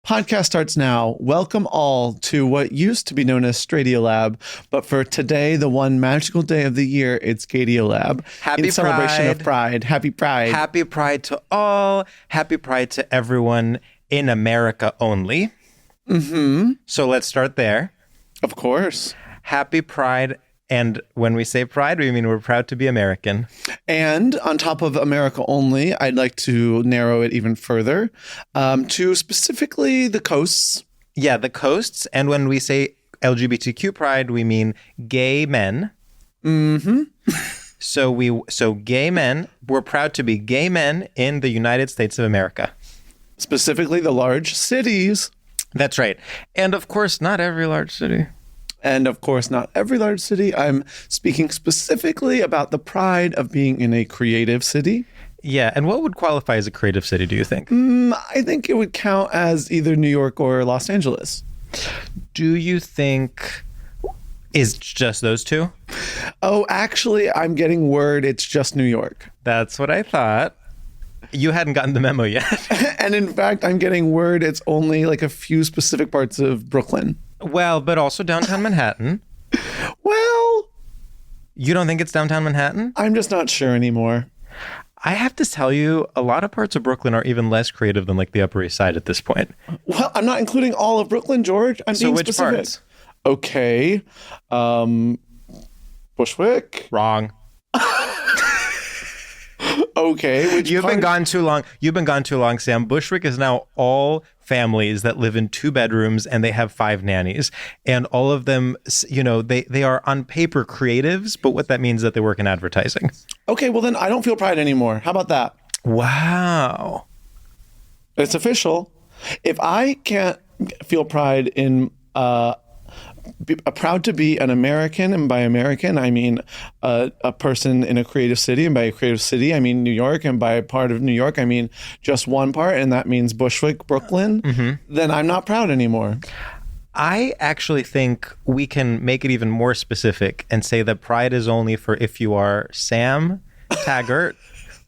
Podcast starts now. Welcome all to what used to be known as StraightioLab, but for today, the one magical day of the year, it's GaytioLab. Happy in celebration Pride. of Pride. Happy Pride. Happy Pride to all. Happy Pride to everyone in America only. Mm-hmm. So let's start there. Of course. Happy Pride. And when we say pride, we mean we're proud to be American. And on top of America only, I'd like to narrow it even further to specifically the coasts. Yeah, the coasts. And when we say LGBTQ pride, we mean gay men. Mm-hmm. So gay men, we're proud to be gay men in the United States of America. Specifically the large cities. That's right. And of course, not every large city. And of course, not every large city. I'm speaking specifically about the pride of being in a creative city. Yeah. And what would qualify as a creative city, do you think? I think it would count as either New York or Los Angeles. Do you think is just those two? Oh, actually, I'm getting word it's just New York. That's what I thought. You hadn't gotten the memo yet. And in fact, I'm getting word it's only like a few specific parts of Brooklyn. Well, but also downtown Manhattan. Well, You don't think it's downtown Manhattan? I'm just not sure anymore. I have to tell you, a lot of parts of Brooklyn are even less creative than like the Upper East Side at this point. Well, I'm not including all of Brooklyn, George. I'm being which specific. parts? Okay. Bushwick. Wrong. Okay. Which You've been part? gone too long. You've been gone too long, Sam. Bushwick is now all families that live in 2 bedrooms and they have 5 nannies. And all of them, you know, they are on paper creatives, but what that means is that they work in advertising. Okay, well then I don't feel pride anymore. How about that? Wow. It's official. If I can't feel pride in proud to be an American, and by American I mean a person in a creative city, and by a creative city I mean New York, and by a part of New York I mean just one part, and that means Bushwick, Brooklyn, then I'm not proud anymore. I actually think we can make it even more specific and say that pride is only for if you are Sam Taggart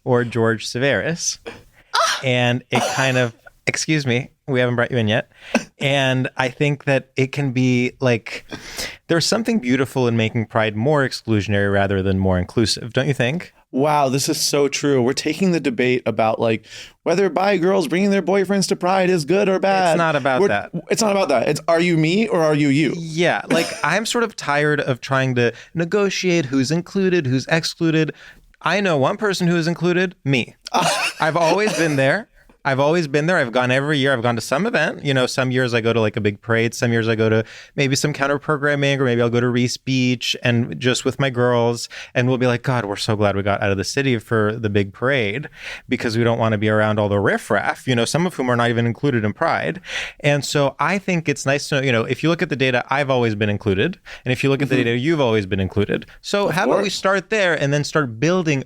or George Civeris. And it kind of, excuse me, we haven't brought you in yet. And I think that it can be like, there's something beautiful in making pride more exclusionary rather than more inclusive, don't you think? Wow, this is so true. We're taking the debate about like whether bi girls bringing their boyfriends to pride is good or bad. It's not about that. It's not about that. It's are you me or are you you? Yeah, like I'm sort of tired of trying to negotiate who's included, who's excluded. I know one person who is included, me. I've always been there. I've gone every year. I've gone to some event. You know, some years I go to like a big parade. Some years I go to maybe some counter programming, or maybe I'll go to Reese Beach and just with my girls. And we'll be like, God, we're so glad we got out of the city for the big parade because we don't want to be around all the riffraff, you know, some of whom are not even included in Pride. And so I think it's nice to know, you know, if you look at the data, I've always been included. And if you look at the data, you've always been included. So how about we start there and then start rebuilding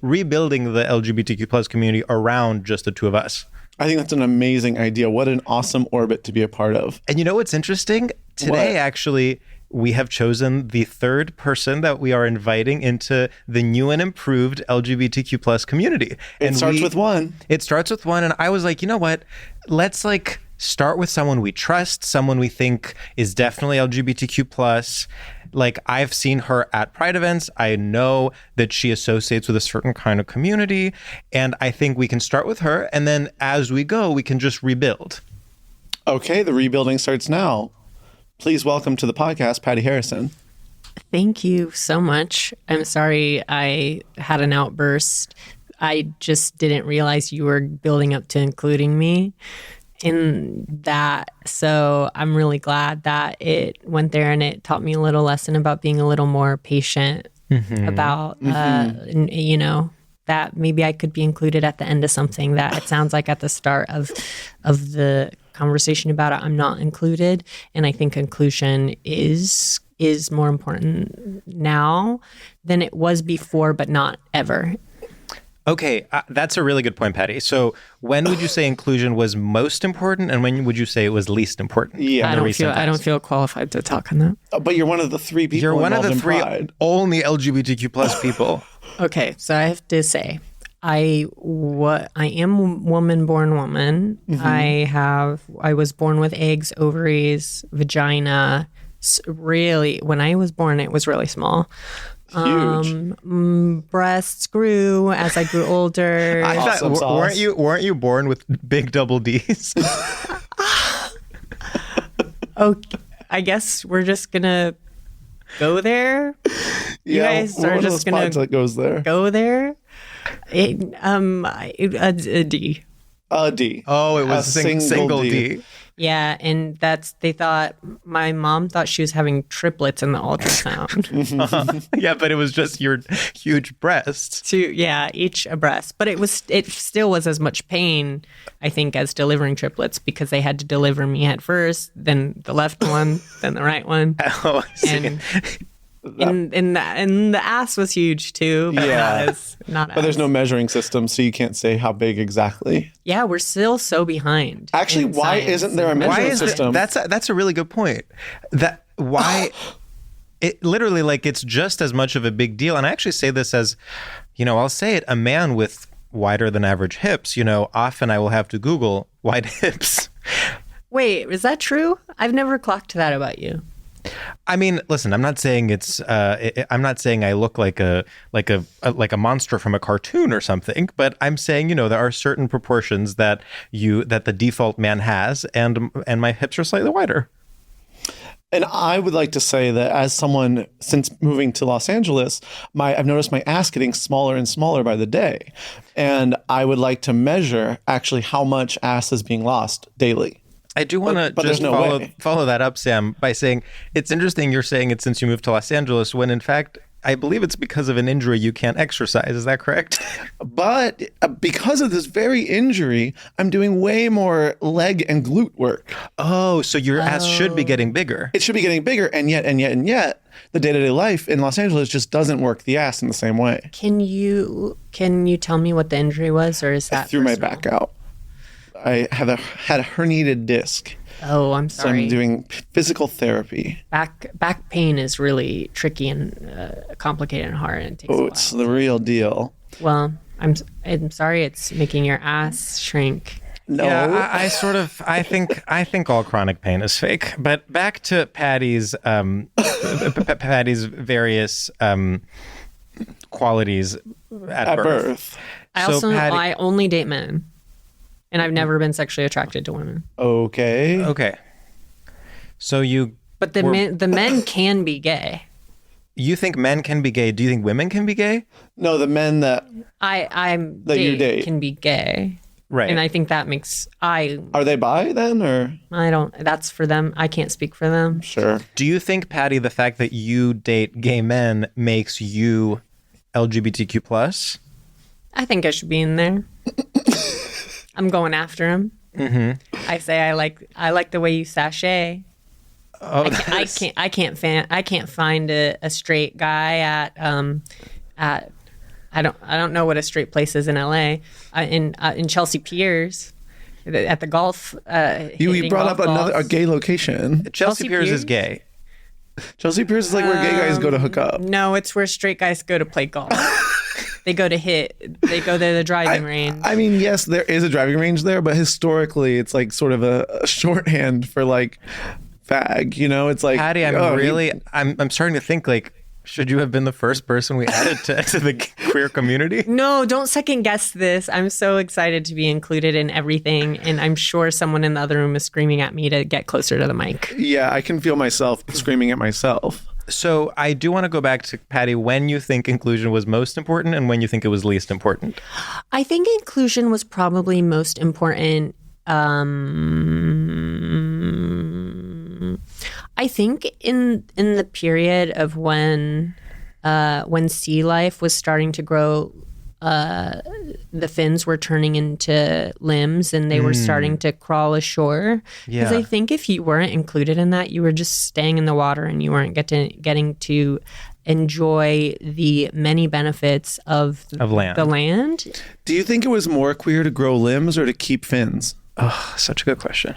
the LGBTQ plus community around just the two of us? I think that's an amazing idea. What an awesome orbit to be a part of. And you know what's interesting? Today, actually, we have chosen the 3rd person that we are inviting into the new and improved LGBTQ plus community. It starts with one. It starts with one. And I was like, you know what? Let's like start with someone we trust, someone we think is definitely LGBTQ plus. Like I've seen her at Pride events. I know that she associates with a certain kind of community. And I think we can start with her. And then as we go, we can just rebuild. Okay, the rebuilding starts now. Please welcome to the podcast, Patti Harrison. Thank you so much. I'm sorry I had an outburst. I just didn't realize you were building up to including me in that. So I'm really glad that it went there, and it taught me a little lesson about being a little more patient about, you know, that maybe I could be included at the end of something that it sounds like at the start of the conversation about it, I'm not included. And I think inclusion is more important now than it was before, but not ever. Okay, that's a really good point, Patti. So when would you say inclusion was most important, and when would you say it was least important? Yeah, I don't feel qualified to talk on that. But you're one of the 3 people. You're one of the 3 Pride. only LGBTQ plus people. Okay, so I have to say, I am woman born woman. I was born with eggs, ovaries, vagina. Really, when I was born, it was really small. Huge. Breasts grew as I grew older. I thought, Awesome sauce. weren't you born with big double D's? Okay, I guess we're just gonna go there. You guys we're are one of just those gonna pods that goes there. go there. A D. A D. Oh, it was A single D. Yeah, and they thought, my mom thought she was having triplets in the ultrasound. Yeah, but it was just your huge breasts. Each a breast. But it still was as much pain, I think, as delivering triplets, because they had to deliver me head first, then the left one, then the right one. Oh, I see. And the ass was huge too, but Yeah. not But there's as. no measuring system, so you can't say how big exactly. Yeah, we're still so behind. Actually, in why science. isn't there a Why measuring is system? that's a really good point. It literally, like, it's just as much of a big deal. And I actually say this as, I'll say it, a man with wider than average hips, often I will have to Google wide hips. Wait, is that true? I've never clocked that about you. I mean, listen, I'm not saying I'm not saying I look like a monster from a cartoon or something, but I'm saying, there are certain proportions that the default man has, and my hips are slightly wider. And I would like to say that as someone, since moving to Los Angeles, I've noticed my ass getting smaller and smaller by the day. And I would like to measure actually how much ass is being lost daily. I do want to But just there's no way. follow that up, Sam, by saying it's interesting you're saying it since you moved to Los Angeles, when in fact, I believe it's because of an injury you can't exercise. Is that correct? But because of this very injury, I'm doing way more leg and glute work. Oh, so your ass should be getting bigger. It should be getting bigger, and yet, the day-to-day life in Los Angeles just doesn't work the ass in the same way. Can you tell me what the injury was, or is that I threw my personal? back out. I had a herniated disc. Oh, I'm So sorry. I'm doing physical therapy. Back pain is really tricky and complicated and hard, and it takes a Oh, while. it's the real deal. Well, I'm sorry it's making your ass shrink. No. Yeah, I think all chronic pain is fake. But back to Patty's various qualities at birth. I only date men, and I've never been sexually attracted to women. Okay. Okay. So But the men can be gay. you think men can be gay? Do you think women can be gay? No, the men that That you date. can be gay. Right. And I think that makes are they bi then, or I don't. That's for them. I can't speak for them. sure? Do you think, Patty, the fact that you date gay men makes you LGBTQ plus? I think I should be in there. I'm going after him. Mm-hmm. I say I like the way you sashay. Oh, I can't find a straight guy at I don't know what a straight place is in LA. In Chelsea Piers at the golf. You brought up a gay location. Chelsea Piers is gay. Chelsea Piers is like where gay guys go to hook up. No, it's where straight guys go to play golf. They go to hit. They go to the driving range. I mean, yes, there is a driving range there, but historically, it's like sort of a shorthand for like fag. It's like Patty, I'm starting to think, like, should you have been the first person we added to the queer community? No, don't second guess this. I'm so excited to be included in everything, and I'm sure someone in the other room is screaming at me to get closer to the mic. Yeah, I can feel myself screaming at myself. So I do want to go back to, Patty, when you think inclusion was most important and when you think it was least important. I think inclusion was probably most important. I think in the period of when sea life was starting to grow, the fins were turning into limbs and they were starting to crawl ashore. Because Yeah. I think if you weren't included in that, you were just staying in the water and you weren't getting to enjoy the many benefits of land. the land. Do you think it was more queer to grow limbs or to keep fins? Oh, such a good question.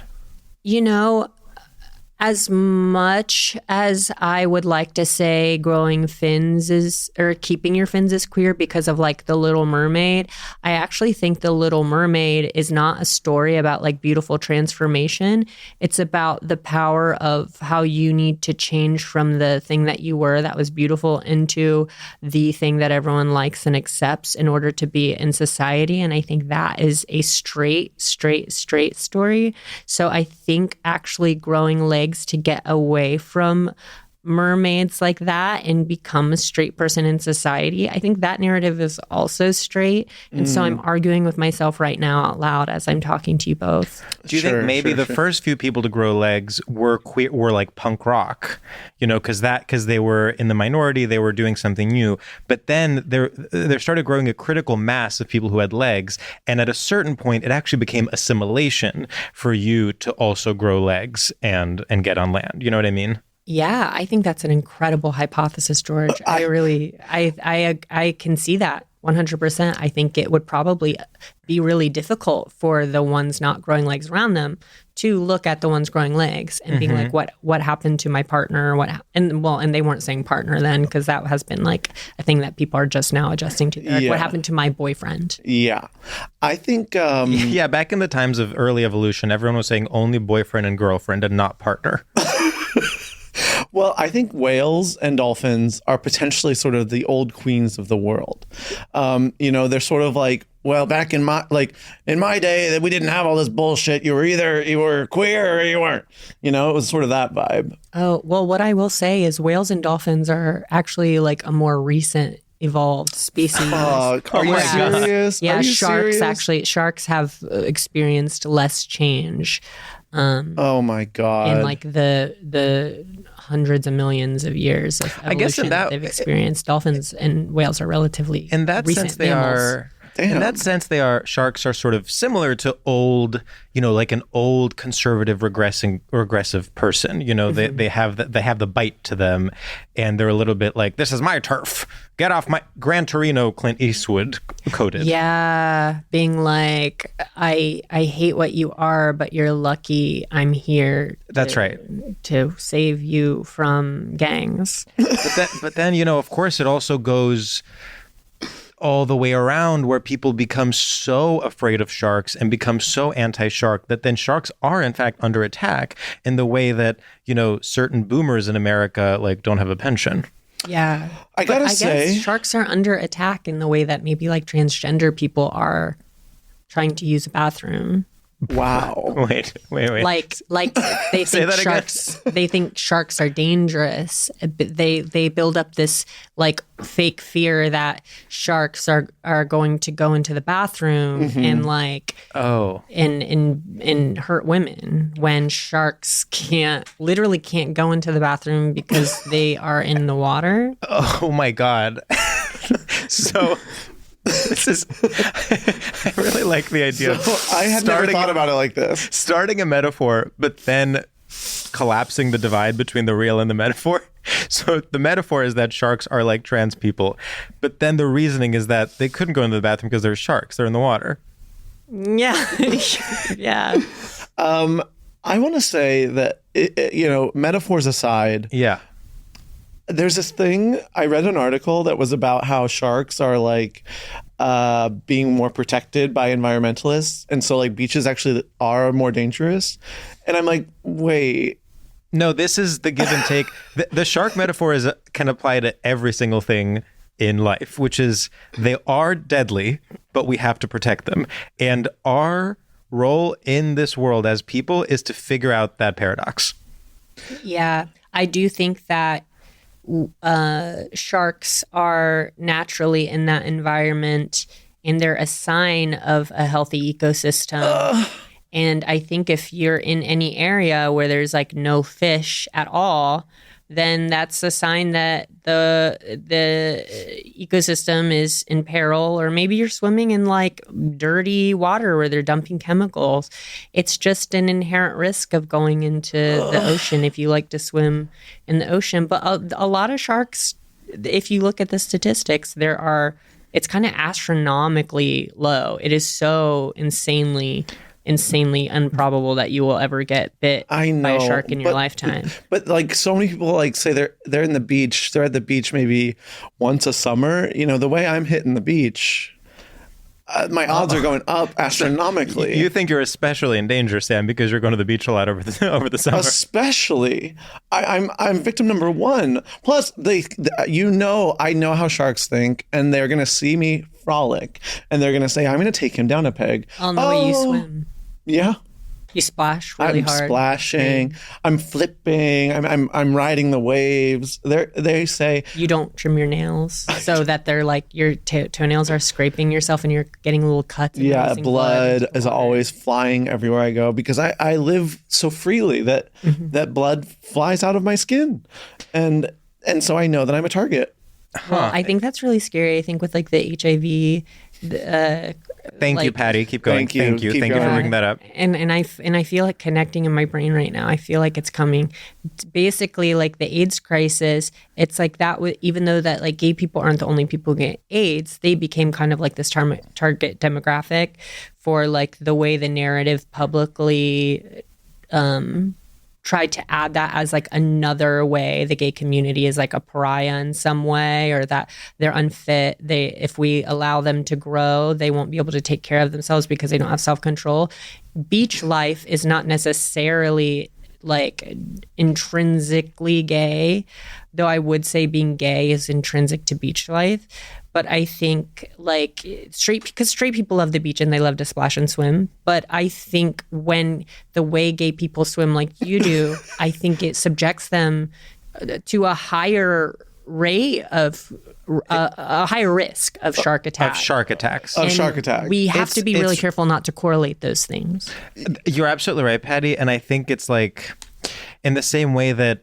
As much as I would like to say growing fins is, or keeping your fins is queer because of like The Little Mermaid, I actually think The Little Mermaid is not a story about like beautiful transformation. It's about the power of how you need to change from the thing that you were that was beautiful into the thing that everyone likes and accepts in order to be in society. And I think that is a straight story. So I think actually growing legs to get away from mermaids like that and become a straight person in society, I think that narrative is also straight. And so I'm arguing with myself right now out loud as I'm talking to you both. Do you think maybe the first few people to grow legs were queer, were like punk rock, you know, because they were in the minority, they were doing something new. But then there started growing a critical mass of people who had legs, and at a certain point, it actually became assimilation for you to also grow legs and get on land. You know what I mean? Yeah, I think that's an incredible hypothesis, George. I can see that 100%. I think it would probably be really difficult for the ones not growing legs around them to look at the ones growing legs and being like, what happened to my partner? And they weren't saying partner then, because that has been like a thing that people are just now adjusting to. Like, what happened to my boyfriend? Yeah, I think. Back in the times of early evolution, everyone was saying only boyfriend and girlfriend and not partner. Well, I think whales and dolphins are potentially sort of the old queens of the world. You know, they're sort of like, well, back in my day, that we didn't have all this bullshit. You were queer or you weren't. You know, it was sort of that vibe. Oh, well, what I will say is whales and dolphins are actually like a more recent evolved species. Are you serious? Yeah, sharks have experienced less change. Oh my God. In like the hundreds of millions of years of evolution, I guess that they've experienced. Dolphins and whales are relatively in that recent sense they mammals. In that sense, sharks are sort of similar to old, you know, like an old conservative regressive person. You know, they have the bite to them, and they're a little bit like, this is my turf. Get off my Gran Torino, Clint Eastwood coded. Yeah, being like, I hate what you are, but you're lucky I'm here. That's right. To save you from gangs. But then, you know, of course, it also goes all the way around where people become so afraid of sharks and become so anti-shark that then sharks are in fact under attack in the way that, you know, certain boomers in America like don't have a pension. Yeah. I guess sharks are under attack in the way that maybe like transgender people are trying to use a bathroom. Wow. Wait. Like they think sharks. They think sharks are dangerous. They build up this like fake fear that sharks are going to go into the bathroom and like and hurt women when sharks literally can't go into the bathroom because they are in the water. Oh my God. So. I really like the idea. So I had never thought about it like this. Starting a metaphor, but then collapsing the divide between the real and the metaphor. So the metaphor is that sharks are like trans people, but then the reasoning is that they couldn't go into the bathroom because they're sharks. They're in the water. Yeah. Yeah. I want to say that, you know, metaphors aside. Yeah. There's this thing, I read an article that was about how sharks are like being more protected by environmentalists. And so like beaches actually are more dangerous. And I'm like, wait. No, this is the give and take. The shark metaphor can apply to every single thing in life, which is they are deadly, but we have to protect them. And our role in this world as people is to figure out that paradox. Yeah, I do think that sharks are naturally in that environment and they're a sign of a healthy ecosystem. And I think if you're in any area where there's like no fish at all, then that's a sign that the ecosystem is in peril, or maybe you're swimming in like dirty water where they're dumping chemicals. It's just an inherent risk of going into the ocean if you like to swim in the ocean. But a lot of sharks, if you look at the statistics, it's kind of astronomically low. It is so insanely insanely improbable that you will ever get bit I know, by a shark in your lifetime. But like so many people like say they're in the beach, they're at the beach maybe once a summer. You know, the way I'm hitting the beach, my odds are going up astronomically. You think you're especially in danger, Sam, because you're going to the beach a lot over the summer. Especially, I'm victim number one. Plus, I know how sharks think, and they're gonna see me frolic, and they're gonna say, "I'm gonna take him down a peg." I'll know way you swim. Yeah. You splash really hard. I'm splashing. I'm flipping. I'm riding the waves. They say you don't trim your nails so that they're like your toenails are scraping yourself and you're getting little cuts. Yeah, blood is always flying everywhere I go because I live so freely that that blood flies out of my skin, and so I know that I'm a target. Well, I think that's really scary. I think with like the HIV. Thank you, Patty. Keep going. Thank you for bringing that up. And I feel like connecting in my brain right now. I feel like it's coming. Basically, like the AIDS crisis. It's like that. Even though that like gay people aren't the only people who get AIDS, they became kind of like this target demographic for like the way the narrative publicly tried to add that as like another way the gay community is like a pariah in some way, or that they're unfit. If we allow them to grow, they won't be able to take care of themselves because they don't have self-control. Beach life is not necessarily like intrinsically gay, though I would say being gay is intrinsic to beach life. But I think like straight people love the beach and they love to splash and swim. But I think when the way gay people swim like you do, I think it subjects them to a higher rate of a higher risk of shark attacks. We have to be really careful not to correlate those things. You're absolutely right, Patty. And I think it's like in the same way that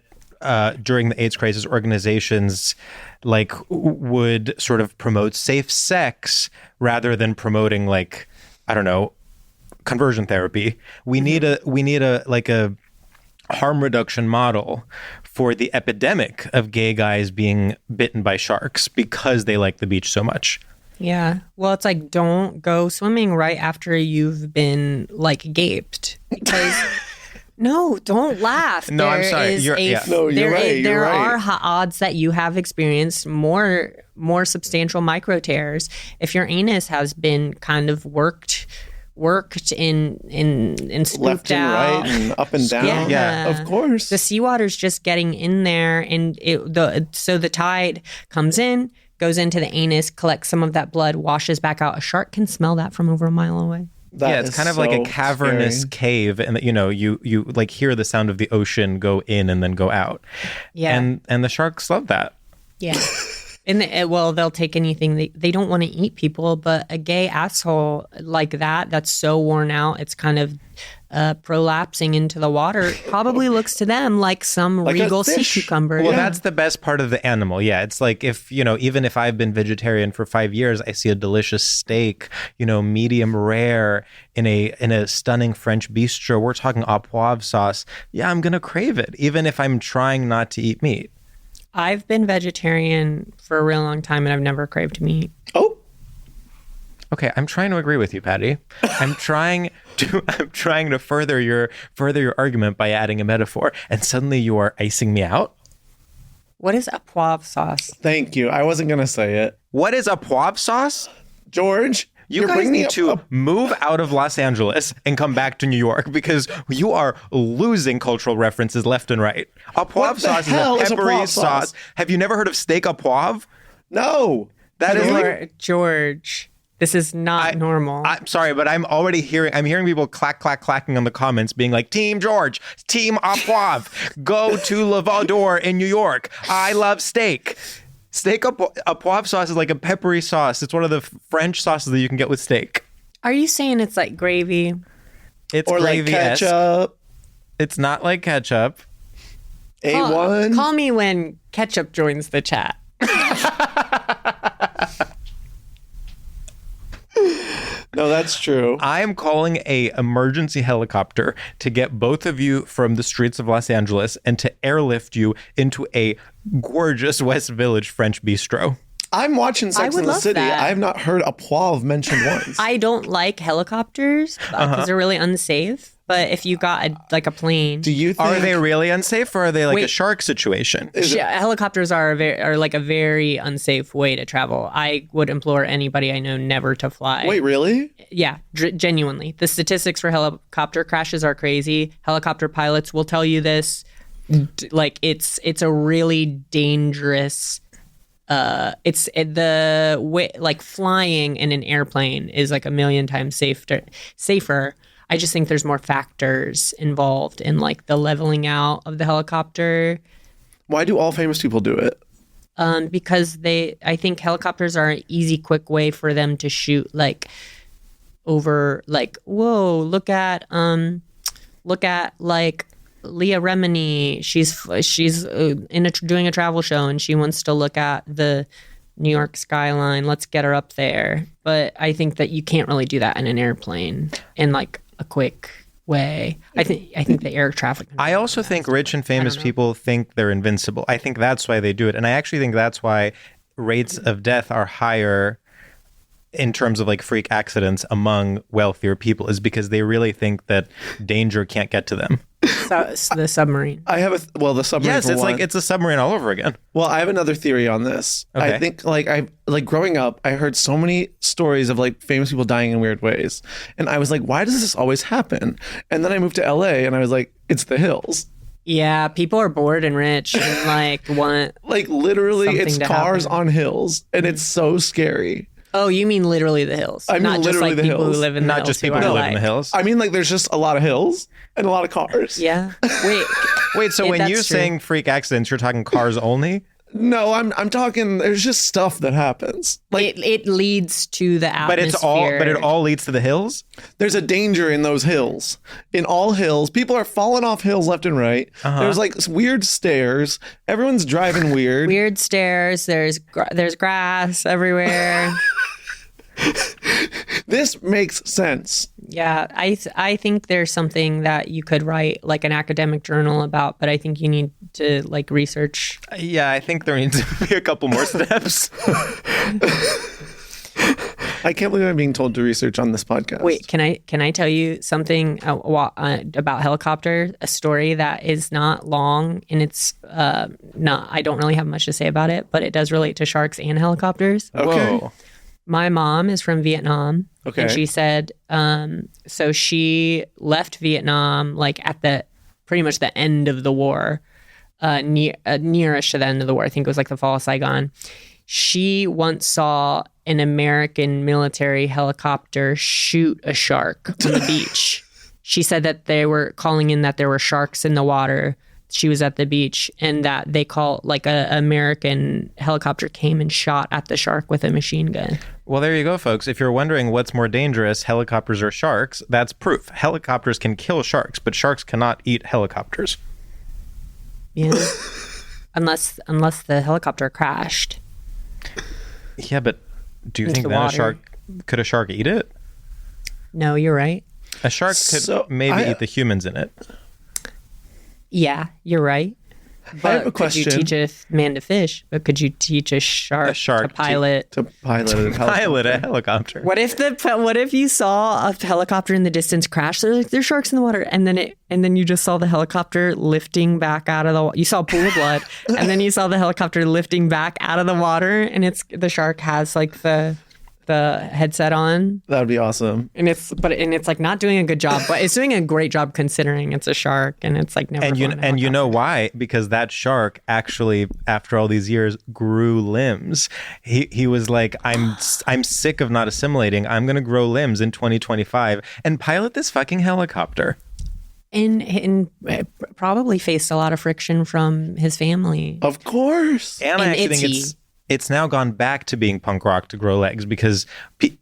during the AIDS crisis, organizations like would sort of promote safe sex rather than promoting like, I don't know, conversion therapy. We need a like a harm reduction model for the epidemic of gay guys being bitten by sharks because they like the beach so much. Yeah. Well, it's like, don't go swimming right after you've been like gaped because no, don't laugh. No, I'm sorry. You're right. There are odds that you have experienced more substantial micro tears if your anus has been kind of worked in scooped left and out. right and up and down. Yeah. Of course. The seawater's just getting in there, and so the tide comes in, goes into the anus, collects some of that blood, washes back out. A shark can smell that from over a mile away. It's kind of like a cavernous cave, and you like hear the sound of the ocean go in and then go out. Yeah, and the sharks love that. Yeah, and they'll take anything. They don't want to eat people, but a gay asshole like that's so worn out, it's kind of prolapsing into the water. Probably looks to them like some like regal sea cucumber. Well, that's the best part of the animal. Yeah, it's like if even if I've been vegetarian for 5 years, I see a delicious steak, medium rare in a stunning French bistro. We're talking au poivre sauce. Yeah, I'm gonna crave it, even if I'm trying not to eat meat. I've been vegetarian for a real long time, and I've never craved meat. Oh. Okay, I'm trying to agree with you, Patty. I'm trying to further your argument by adding a metaphor, and suddenly you are icing me out. What is a poivre sauce? Thank you. I wasn't gonna say it. What is a poivre sauce? George, you guys need to move out of Los Angeles and come back to New York because you are losing cultural references left and right. A poivre sauce is a peppery sauce. Have you never heard of steak au poivre? No. That is like George. This is not normal. I'm sorry, but I'm hearing people clacking on the comments being like, Team George, Team au poivre, go to Lavador in New York. I love steak. Steak au poivre sauce is like a peppery sauce. It's one of the French sauces that you can get with steak. Are you saying it's like gravy? It's or gravy like ketchup. It's not like ketchup. A1. Call me when ketchup joins the chat. No, that's true. I am calling a emergency helicopter to get both of you from the streets of Los Angeles and to airlift you into a gorgeous West Village French bistro. I'm watching Sex would and the love City. that. I have not heard a plow mentioned once. I don't like helicopters because they're really unsafe. But if you got a plane, Do you think Are they really unsafe, or are they like a Wait. shark situation? helicopters are a very unsafe way to travel. I would implore anybody I know never to fly. Wait, really? Yeah, genuinely. The statistics for helicopter crashes are crazy. Helicopter pilots will tell you this. Like it's a really dangerous. It's the way like flying in an airplane is like a million times safer. I just think there's more factors involved in like the leveling out of the helicopter. Why do all famous people do it? Because I think helicopters are an easy, quick way for them to shoot like over like, whoa, look at like Leah Remini. She's doing a travel show and she wants to look at the New York skyline. Let's get her up there. But I think that you can't really do that in an airplane in like a quick way. I think the air traffic. I also think rich and famous people think they're invincible. I think that's why they do it. And I actually think that's why rates of death are higher in terms of like freak accidents among wealthier people, is because they really think that danger can't get to them. So, the submarine. I have the submarine. Yes, for it's one. like it's a submarine all over again. Well, I have another theory on this. Okay. I think like growing up, I heard so many stories of like famous people dying in weird ways. And I was like, why does this always happen? And then I moved to LA and I was like, it's the hills. Yeah, people are bored and rich and like want Like literally something it's to cars happen. on hills and it's so scary. Oh, you mean literally the hills? I mean not just literally like the people hills. who live in the Not hills just people who are live in the like- hills. I mean like there's just a lot of hills and a lot of cars. Yeah. Wait. Wait, so when that's you're true. saying freak accidents, you're talking cars only? No, I'm talking there's just stuff that happens. Like it leads to the But atmosphere. it all leads to the hills? there's a danger in those hills. In all hills, people are falling off hills left and right. There's like weird stairs. Everyone's driving weird. Weird stairs. There's grass everywhere. This makes sense. Yeah, I think there's something that you could write like an academic journal about, but I think you need to like research. Yeah, I think there needs to be a couple more steps. I can't believe I'm being told to research on this podcast. Wait, can I tell you something about helicopter? A story that is not long and it's not. I don't really have much to say about it, but it does relate to sharks and helicopters. Okay. Whoa. My mom is from Vietnam. Okay. And she said, so she left Vietnam like at pretty much the end of the war, nearish to the end of the war. I think it was like the fall of Saigon. She once saw an American military helicopter shoot a shark on the beach. She said that they were calling in that there were sharks in the water. She was at the beach and that they call like a American helicopter came and shot at the shark with a machine gun. Well, there you go, folks. If you're wondering what's more dangerous, helicopters or sharks, that's proof. Helicopters can kill sharks, but sharks cannot eat helicopters. Yeah. unless the helicopter crashed. Yeah, but do you Into think the then water. could a shark eat it? No, you're right. A shark could So, maybe eat the humans in it. Yeah, you're right. But I have a could you question. teach a man to fish? But could you teach a shark shark to pilot? To pilot a helicopter. Pilot a helicopter. What if you saw a helicopter in the distance crash? They're like, there's sharks in the water, and then you just saw the helicopter lifting back out of the water. You saw a pool of blood, and then you saw the helicopter lifting back out of the water, and the shark has like the headset on, That would be awesome. and it's like not doing a good job, but it's doing a great job considering it's a shark, and it's like never. And you know why? Because that shark actually, after all these years, grew limbs. He was like, I'm sick of not assimilating. I'm going to grow limbs in 2025 and pilot this fucking helicopter. and probably faced a lot of friction from his family. Of course. And I And actually think itchy. it's now gone back to being punk rock to grow legs because, it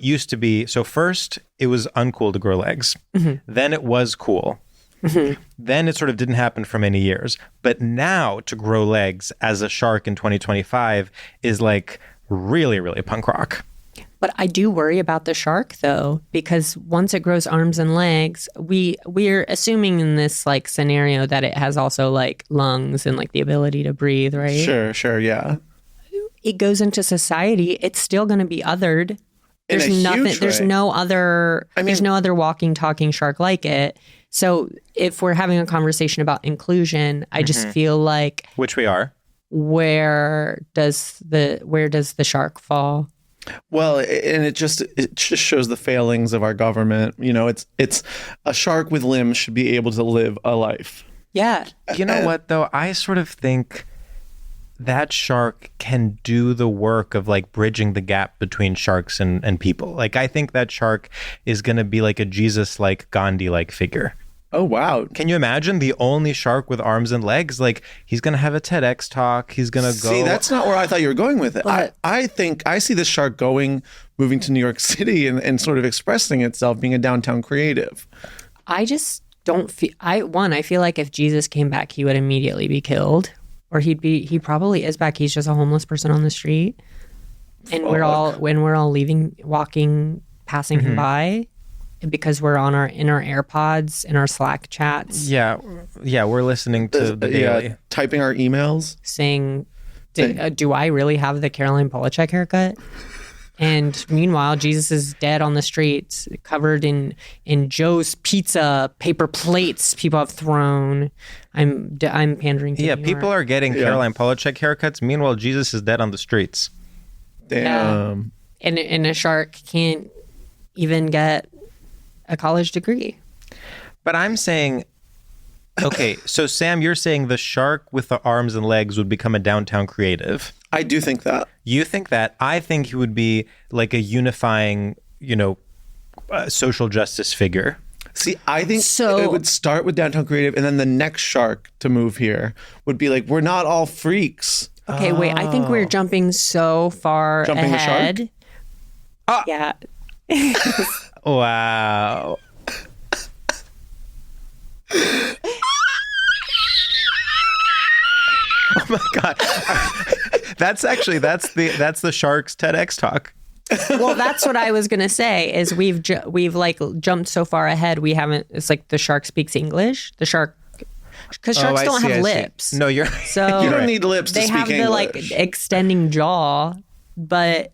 used to be, so first it was uncool to grow legs. Then it was cool. Then it sort of didn't happen for many years. But now to grow legs as a shark in 2025 is like really, really punk rock. But I do worry about the shark though, because once it grows arms and legs, we're assuming in this like scenario that it has also like lungs and like the ability to breathe, right? Sure, yeah. it goes into society, it's still going to be othered. In There's a nothing. huge There's way. no other. There's no other walking, talking shark like it. So if we're having a conversation about inclusion, I just feel like Which we are. where does the shark fall? Well, and it just shows the failings of our government. You know, it's a shark with limbs should be able to live a life. Yeah. You know what, though? I sort of think that shark can do the work of like bridging the gap between sharks and people. Like, I think that shark is going to be like a Jesus-like, Gandhi-like figure. Oh, wow. Can you imagine the only shark with arms and legs? Like, he's going to have a TEDx talk. He's going to go. See, that's not where I thought you were going with it. But- I think I see this shark moving to New York City and sort of expressing itself, being a downtown creative. I just don't feel. I feel like if Jesus came back, he would immediately be killed, or he probably is back. He's just a homeless person on the street, and we're all leaving, walking, passing him by, because we're in our AirPods, in our Slack chats, Yeah, we're listening to the daily. Typing our emails. saying, "Do I really have the Caroline Polachek haircut?" And meanwhile, Jesus is dead on the streets, covered in Joe's Pizza paper plates people have thrown. I'm pandering to Yeah, New people York. are getting Caroline Polachek haircuts. Meanwhile, Jesus is dead on the streets. Damn. And a shark can't even get a college degree. But I'm saying, okay, so Sam, you're saying the shark with the arms and legs would become a downtown creative. I do think that. You think that? I think he would be like a unifying, social justice figure. See, I think So- it would start with downtown creative, and then the next shark to move here would be like, we're not all freaks. Okay, wait. I think we're jumping so far Jumping the shark? ahead. Yeah. Wow. Oh my God. That's the shark's TEDx talk. Well, that's what I was gonna say. Is we've like jumped so far ahead. We haven't. It's like the shark speaks English. The shark, because sharks I don't see, have I see. lips. No, you're So You don't need lips to they speak have English. the like extending jaw, but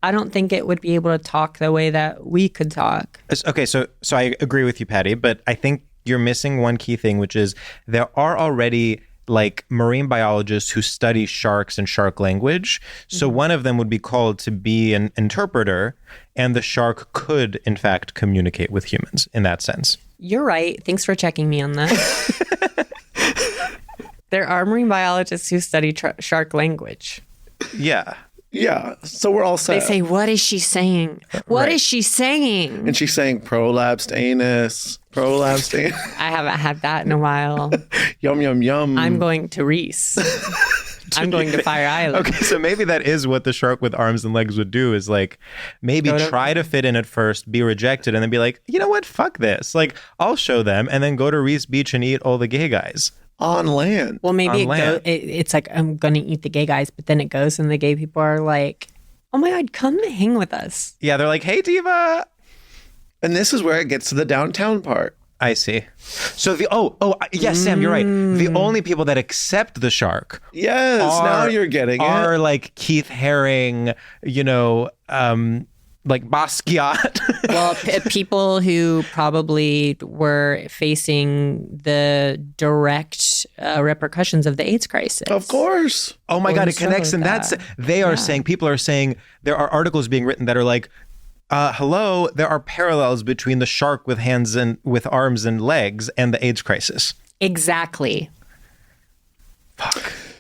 I don't think it would be able to talk the way that we could talk. Okay, so I agree with you, Patty, but I think you're missing one key thing, which is there are already like marine biologists who study sharks and shark language. So one of them would be called to be an interpreter, and the shark could, in fact, communicate with humans in that sense. You're right. Thanks for checking me on that. There are marine biologists who study shark language. Yeah. Yeah, so we're all set. They say, "What is she saying? What Right. is she saying?" And she's saying prolapsed anus, prolapsed anus. I haven't had that in a while. Yum, yum, yum. I'm going to Reese. I'm going to Fire Island. Okay, so maybe that is what the shark with arms and legs would do, is like maybe try to fit in at first, be rejected, and then be like, you know what, fuck this. Like, I'll show them, and then go to Reese Beach and eat all the gay guys. On land. Well, maybe On land. it's like, I'm going to eat the gay guys, but then it goes and the gay people are like, "Oh my God, come hang with us." Yeah, they're like, hey, Diva. And this is where it gets to the downtown part. I see. So yes, Sam, you're right. The only people that accept the shark Yes, now you're getting are it. like Keith Haring, like Basquiat. Well, people who probably were facing the direct repercussions of the AIDS crisis. Of course. Oh my Or God, who it connects. And struggled that's, with that. they are saying, people are saying, there are articles being written that are like, hello, there are parallels between the shark with arms and legs and the AIDS crisis. Exactly.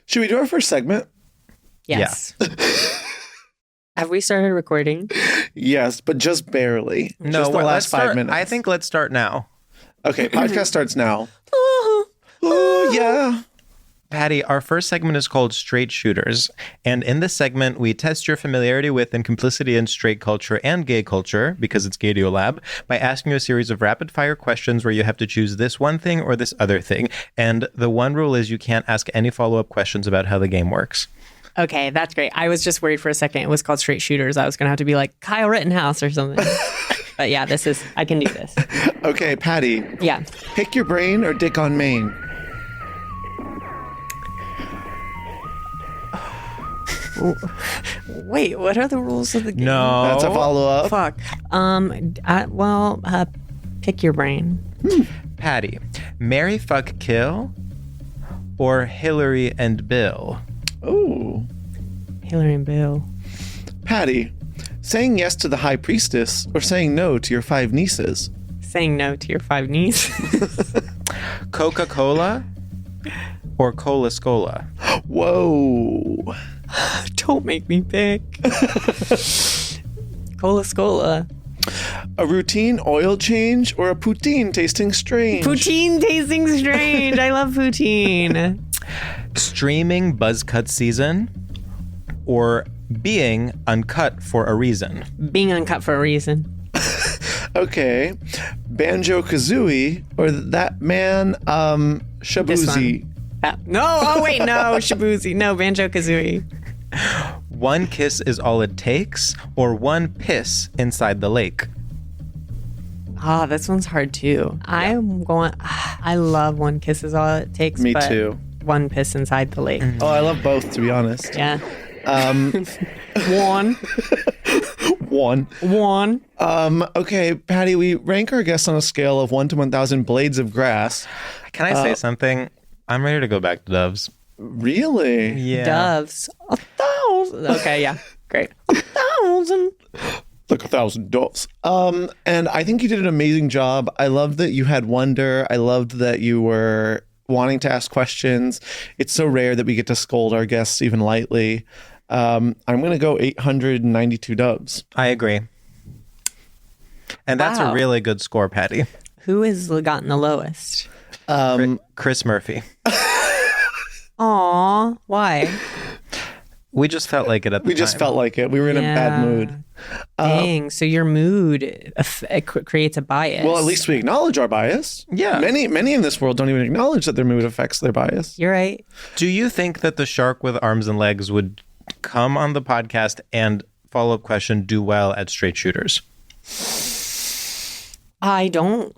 Should we do our first segment? Yes. Have we started recording? Yes, but just barely. No, just the let's last 5 start- minutes. I think let's start now. Okay, podcast starts now. Oh, yeah. Patty, our first segment is called Straight Shooters. And in this segment, we test your familiarity with and complicity in straight culture and gay culture, because it's GaytioLab, by asking you a series of rapid fire questions where you have to choose this one thing or this other thing. And the one rule is you can't ask any follow-up questions about how the game works. Okay, that's great. I was just worried for a second. It was called Straight Shooters. I was going to have to be like Kyle Rittenhouse or something. But yeah, I can do this. Okay, Patty, Yeah. pick your brain or dick on Maine. Wait, what are the rules of the game? No. That's a follow-up. Fuck. Pick your brain. Patty, Mary, fuck, kill, or Hillary and Bill? Ooh. Hillary and Bill. Patty, saying yes to the high priestess or saying no to your 5 nieces? Saying no to your 5 nieces. Coca-Cola or Cola-Scola? Whoa. Don't make me pick. Cola-Scola. A routine oil change or a poutine tasting strange? Poutine tasting strange. I love poutine. Streaming buzz cut season or being uncut for a reason? Being uncut for a reason. Okay. Banjo Kazooie or that man, Shabuzi? No, oh wait, no, Shabuzi. No, Banjo Kazooie. One kiss is all it takes or one piss inside the lake? Ah, this one's hard too. I'm going, I love One Kiss is all it takes. Me but too. One piss inside the lake. Oh, I love both, to be honest. Yeah. One. Okay, Patty, we rank our guests on a scale of 1 to 1,000 blades of grass. Can I say something? I'm ready to go back to doves. Really? Yeah. Doves. 1,000. Okay, yeah. Great. 1,000. Like 1,000 doves. And I think you did an amazing job. I loved that you had wonder. I loved that you were wanting to ask questions. It's so rare that we get to scold our guests even lightly. I'm going to go 892 doves. I agree. And that's Wow. a really good score, Patty. Who has gotten the lowest? Chris Murphy. Aw, why? We just felt like it at the time. We just felt like it. We were in a bad mood. Dang, so your mood creates a bias. Well, at least we acknowledge our bias. Yeah. Many in this world don't even acknowledge that their mood affects their bias. You're right. Do you think that the shark with arms and legs would come on the podcast and, follow-up question, do well at straight shooters? I don't.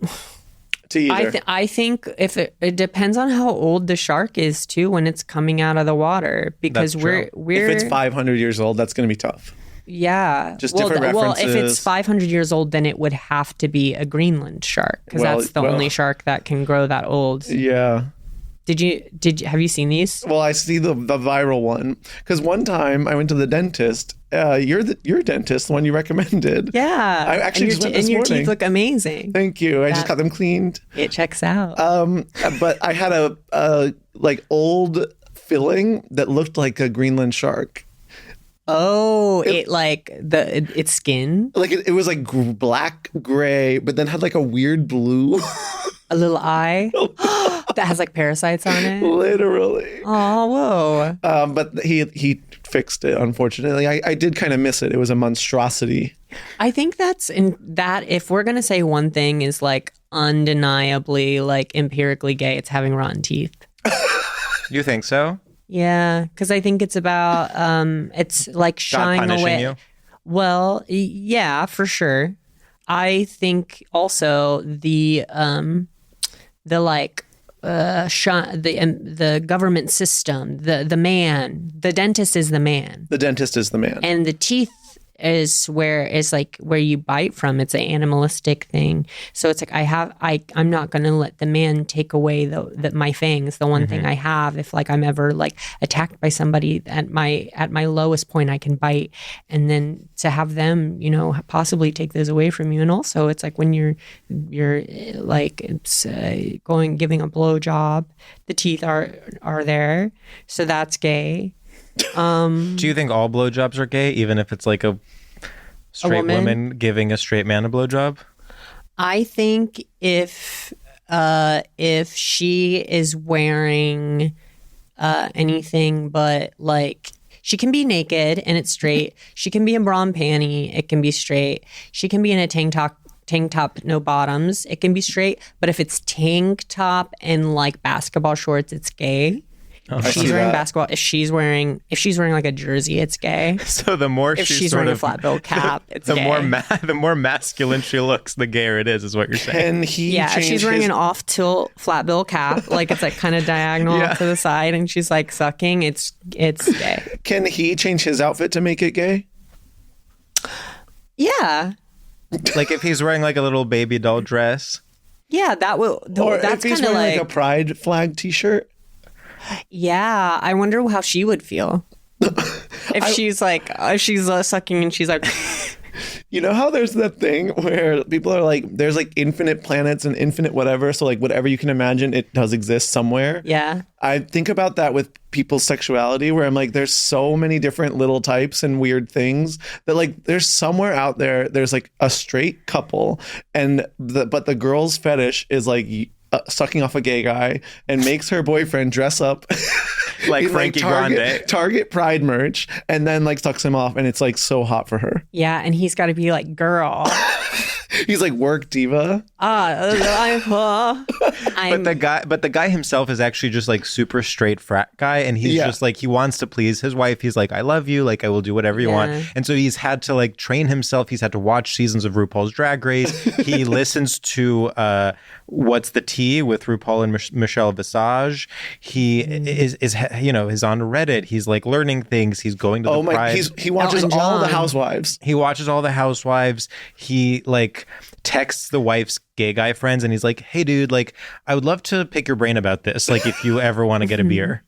To either. I think if it depends on how old the shark is too when it's coming out of the water, because That's true. we're If it's 500 years old, that's going to be tough. yeah. Just different Well, if references. it's 500 years old, then it would have to be a Greenland shark because that's the only shark that can grow that old. Yeah. Have you seen these? Well, I see the viral one because one time I went to the dentist. Your dentist, the one you recommended. Yeah. I actually just went this your morning. teeth look amazing. Thank you. I just got them cleaned. It checks out. But I had a like old filling that looked like a Greenland shark. Oh, its skin, Like it was like black gray, but then had like a weird blue. a little eye that has like parasites on it. Literally. Oh, whoa. But he fixed it. Unfortunately, I did kind of miss it. It was a monstrosity. I think that if we're gonna say one thing is like undeniably like empirically gay, it's having rotten teeth. You think so? Yeah, because I think it's about it's like God shying punishing away. you? Well, yeah, for sure. I think also the government system, the man, the dentist is the man, The dentist is the man. and the teeth is where you bite from. It's an animalistic thing. So it's like I'm not going to let the man take away my fangs, the one thing I have. If like I'm ever like attacked by somebody at my lowest point, I can bite, and then to have them, possibly take those away from you. And also it's like when you're like it's giving a blowjob, the teeth are there. So that's gay. Do you think all blowjobs are gay, even if it's like a straight woman giving a straight man a blowjob? I think if she is wearing anything but like she can be naked and it's straight. She can be in bra and panty. It can be straight. She can be in a tank top, no bottoms. It can be straight. But if it's tank top and like basketball shorts, it's gay. If I she's see wearing that. basketball, if she's wearing like a jersey, it's gay. So the more If she's she's sort wearing a of flat bill cap, it's the gay. more masculine she looks, the gayer it is what you're saying. Can he Yeah, if change she's wearing his... an off-tilt flat bill cap, like it's like kind of diagonal Yeah. off to the side, and she's like sucking, it's gay. Can he change his outfit to make it gay? Yeah, Like if he's wearing like a little baby doll dress. yeah, that will. Or That's if he's kind of wearing like, like a pride flag t-shirt? yeah. I wonder how she would feel if she's sucking and she's like, You know how there's that thing where people are like, there's like infinite planets and infinite whatever. So like whatever you can imagine, it does exist somewhere. yeah. I think about that with people's sexuality where I'm like, there's so many different little types and weird things that like there's somewhere out there, there's like a straight couple but the girl's fetish is like sucking off a gay guy and makes her boyfriend dress up Like in, Frankie Grande. Target Pride merch and then like sucks him off and it's like so hot for her. Yeah, and he's got to be like, girl. He's like work diva. I'm But the guy himself is actually just like super straight frat guy, and he's Yeah. just like he wants to please his wife. He's like, I love you, like I will do whatever you want. Yeah. And so he's had to like train himself. He's had to watch seasons of RuPaul's Drag Race. He listens to What's the Tea with RuPaul and Michelle Visage. He is on Reddit. He's like learning things. He's going to the Pride. He watches Elton all the John. Housewives. He watches all the Housewives. He like texts the wife's gay guy friends and he's like, hey dude, like I would love to pick your brain about this, like if you ever want to get a beer.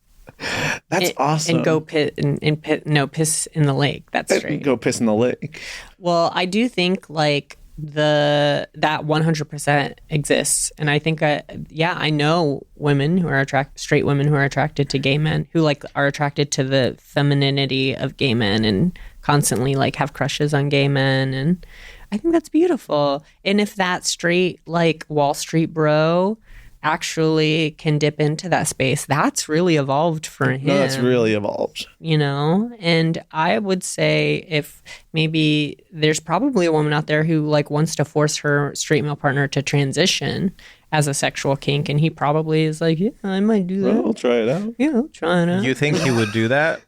That's awesome. And go piss in the lake. That's straight. Go piss in the lake. Well, I do think like that 100% exists, and I think I know women who are straight women who are attracted to gay men, who like are attracted to the femininity of gay men and constantly like have crushes on gay men, and I think that's beautiful. And if that straight like Wall Street bro actually can dip into that space, that's really evolved for him. No, that's really evolved. You know, and I would say if maybe there's probably a woman out there who like wants to force her straight male partner to transition as a sexual kink, and he probably is like, yeah, I might do that. Well, I'll try it out. Yeah, I'll try it out. You think he would do that?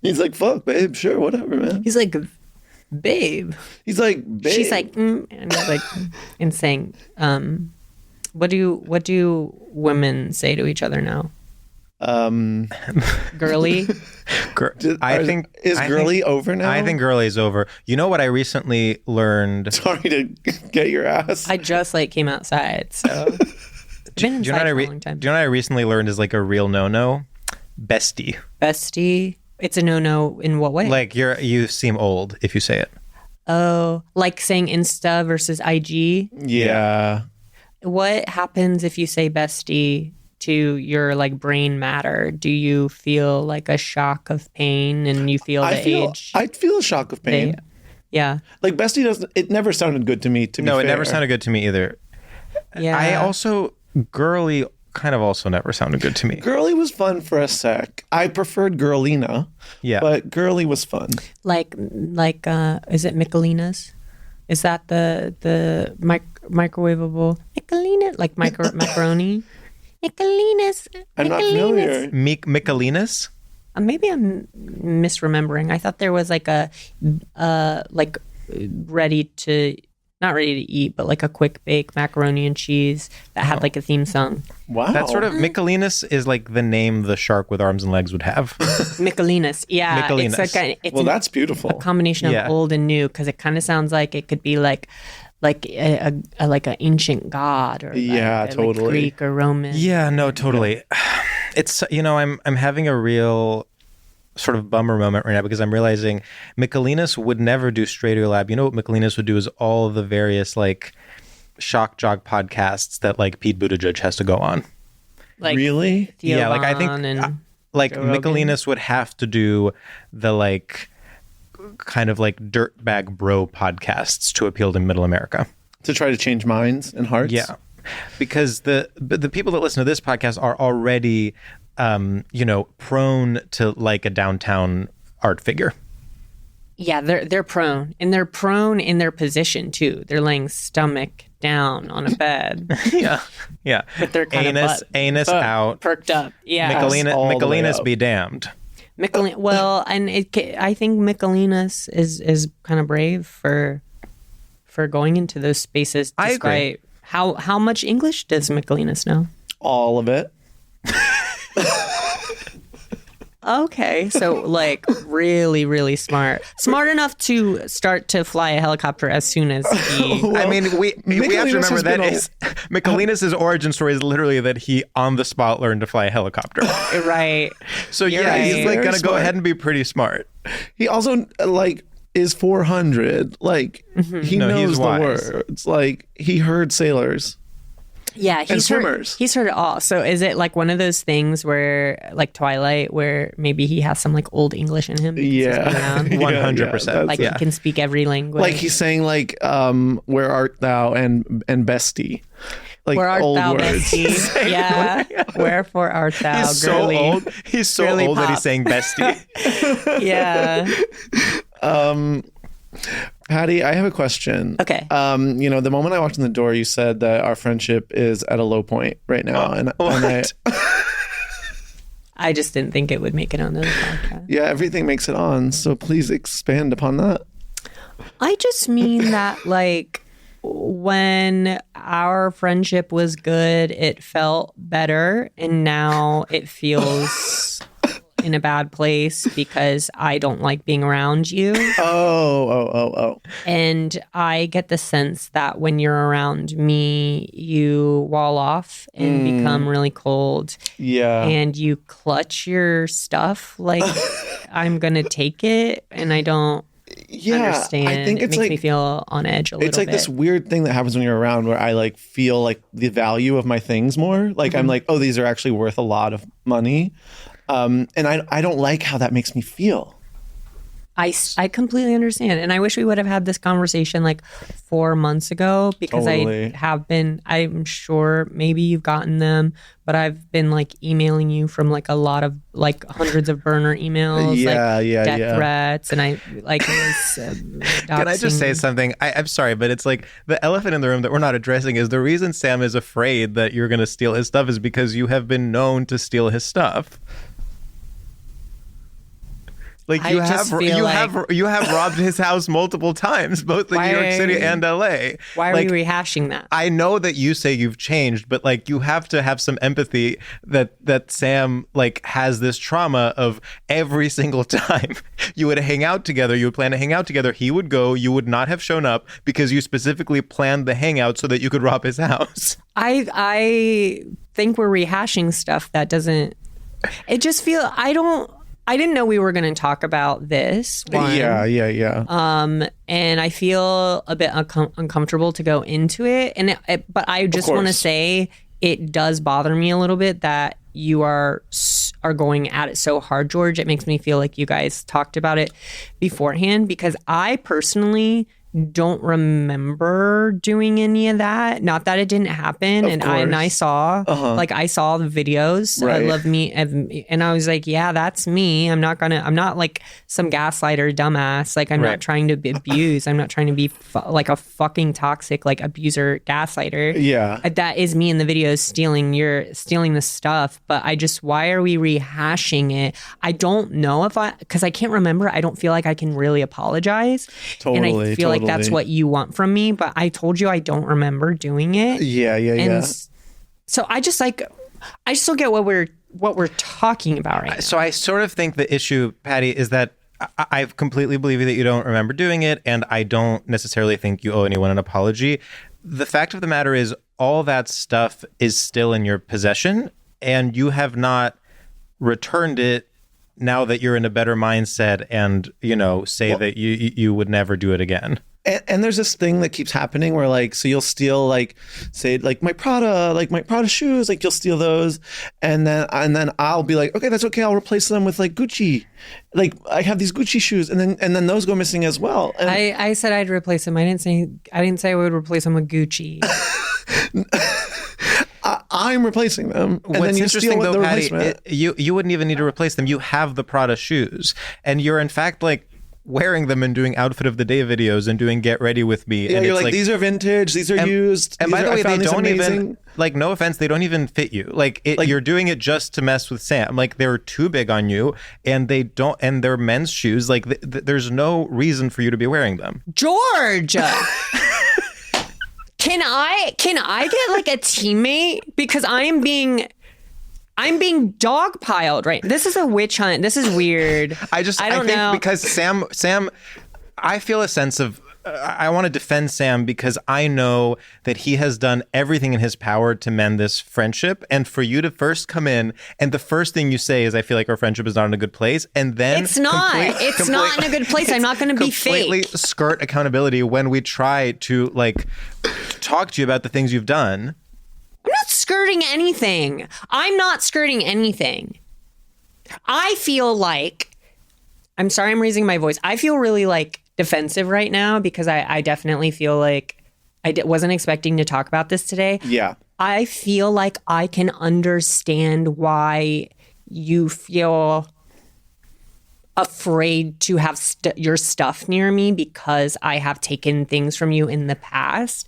He's like, fuck, babe, sure, whatever, man. He's like, babe. He's like, babe. She's like, and he's like, and saying, what do women say to each other now? Girly. Is girly over now? I think girly's over. You know what I recently learned? Sorry to get your ass. I just like came outside, so been Do you know inside what for a long time. Do you know what I recently learned is like a real no-no? Bestie. Bestie. It's a no-no in what way? Like you seem old if you say it. Oh, like saying Insta versus IG. Yeah. What happens if you say bestie to your like brain matter? Do you feel like a shock of pain and you feel the age? I'd feel a shock of pain. Yeah. Like bestie doesn't. It never sounded good to me. To be No, fair. it never sounded good to me either. Yeah. I also girly kind of also never sounded good to me. Girly was fun for a sec. I preferred girlina. Yeah. But girly was fun. like is it Michelina's? Is that the microwavable Michelina, like macaroni? Michelina's. I'm not familiar. Michelinas? Maybe I'm misremembering. I thought there was like a like not ready to eat, but like a quick bake macaroni and cheese that had like a theme song. Wow. That sort of Michelinas is like the name the shark with arms and legs would have. Michelinas. Yeah. Michelinas. It's like Well, that's beautiful. a combination of Yeah. old and new, because it kind of sounds like it could be like a like an ancient god, or Yeah, like totally. Greek or Roman. Yeah, no, totally. It's I'm having a real sort of bummer moment right now because I'm realizing Michelinas would never do StraightioLab. You know what Michelinas would do is all the various like shock jock podcasts that like Pete Buttigieg has to go on. Like Really? Theo Yeah, like, I think, Von and Like Joe Rogan. Michelinas would have to do the like kind of like dirtbag bro podcasts to appeal to middle America. To try to change minds and hearts? Yeah, because the people that listen to this podcast are already, prone to like a downtown art figure. Yeah, they're prone, and they're prone in their position too. They're laying stomach down on a bed. Yeah. But they're kind anus of out, perked up. Yeah, Michelinas be damned. Well, and I think Michelinas is kind of brave for going into those spaces. I agree. Despite how much English does Michelinas know? All of it. Okay, so like really, really smart enough to start to fly a helicopter as soon as he. Well, I mean, we have to remember that Michelinas' origin story is literally that he on the spot learned to fly a helicopter. Right. So You're yeah, right. he's like gonna go smart. ahead and be pretty smart. He also like is 400. Like he No, knows he's the wise. words. Like he heard sailors. Yeah, he's swimmers. He's heard it all. So is it like one of those things where, like Twilight, where maybe he has some like old English in him? Yeah. 100%. Like Yeah. he can speak every language. Like he's saying like where art thou and bestie. Like where art old thou, words. bestie? Yeah. Wherefore art thou, He's so girly? old. He's so girly old that he's pop. saying bestie. Yeah. Patty, I have a question. Okay. The moment I walked in the door, you said that our friendship is at a low point right now, and I just didn't think it would make it on the podcast. yeah, everything makes it on. So please expand upon that. I just mean that, like, when our friendship was good, it felt better, and now it feels in a bad place because I don't like being around you. Oh. And I get the sense that when you're around me, you wall off and become really cold. Yeah. And you clutch your stuff like I'm going to take it, and I don't understand. I think it it's makes like me feel on edge a little bit. it's like this weird thing that happens when you're around where I like feel like the value of my things more. Like I'm like, oh, these are actually worth a lot of money. And I don't like how that makes me feel. I completely understand. And I wish we would have had this conversation like 4 months ago, because Totally. I'm sure maybe you've gotten them, but I've been like emailing you from like a lot of like hundreds of burner emails, death threats. And I like, Can I just say something? I'm sorry, but it's like the elephant in the room that we're not addressing is the reason Sam is afraid that you're going to steal his stuff is because you have been known to steal his stuff. Like you have robbed his house multiple times, both in New York City and LA. Why are we rehashing that? I know that you say you've changed, but like you have to have some empathy that Sam like has this trauma of every single time you would hang out together, you would plan to hang out together, he would go, you would not have shown up because you specifically planned the hangout so that you could rob his house. I think we're rehashing stuff that doesn't. It just feel I didn't know we were going to talk about this one. Yeah. And I feel a bit uncomfortable to go into it. But I just want to say it does bother me a little bit that you are going at it so hard, George. It makes me feel like you guys talked about it beforehand, because I personally don't remember doing any of that. Not that it didn't happen. And I saw I saw the videos. Right. I love me, and I was like, yeah, that's me. I'm not like some gaslighter dumbass. Like I'm not trying to abuse. I'm not trying to be like a fucking toxic like abuser gaslighter. Yeah. That is me in the videos stealing the stuff. But why are we rehashing it? I don't know because I can't remember. I don't feel like I can really apologize. And I feel like that's what you want from me, but I told you I don't remember doing it. Yeah. So I just don't get what we're talking about right now. So I sort of think the issue, Patty, is that I completely believe that you don't remember doing it, and I don't necessarily think you owe anyone an apology. The fact of the matter is all that stuff is still in your possession, and you have not returned it now that you're in a better mindset and, say that you would never do it again. And there's this thing that keeps happening where like, so you'll steal like, say like my Prada shoes, like you'll steal those. And then I'll be like, okay, that's okay. I'll replace them with like Gucci. Like I have these Gucci shoes and then those go missing as well. And I said I'd replace them. I didn't say I would replace them with Gucci. I'm replacing them. And What's then you interesting steal though, the Patty, replacement. you wouldn't even need to replace them. You have the Prada shoes, and you're in fact like wearing them and doing outfit of the day videos and doing get ready with me. Yeah, and you're it's like, these are vintage, these are used. And by the way, they don't amazing. even, like, no offense, they don't even fit you. Like, you're doing it just to mess with Sam. Like, they're too big on you, and they're men's shoes. Like, there's no reason for you to be wearing them. George! Can I get like a teammate? Because I'm being dogpiled, right? This is a witch hunt. This is weird. I don't know. Because Sam, I feel a sense of, I want to defend Sam because I know that he has done everything in his power to mend this friendship. And for you to first come in and the first thing you say is, I feel like our friendship is not in a good place. And then it's not in a good place. I'm not going to be fake. Completely skirt accountability when we try to like talk to you about the things you've done. I'm not skirting anything. I feel like, I'm sorry I'm raising my voice. I feel really like defensive right now because I definitely feel like wasn't expecting to talk about this today. Yeah. I feel like I can understand why you feel afraid to have your stuff near me because I have taken things from you in the past.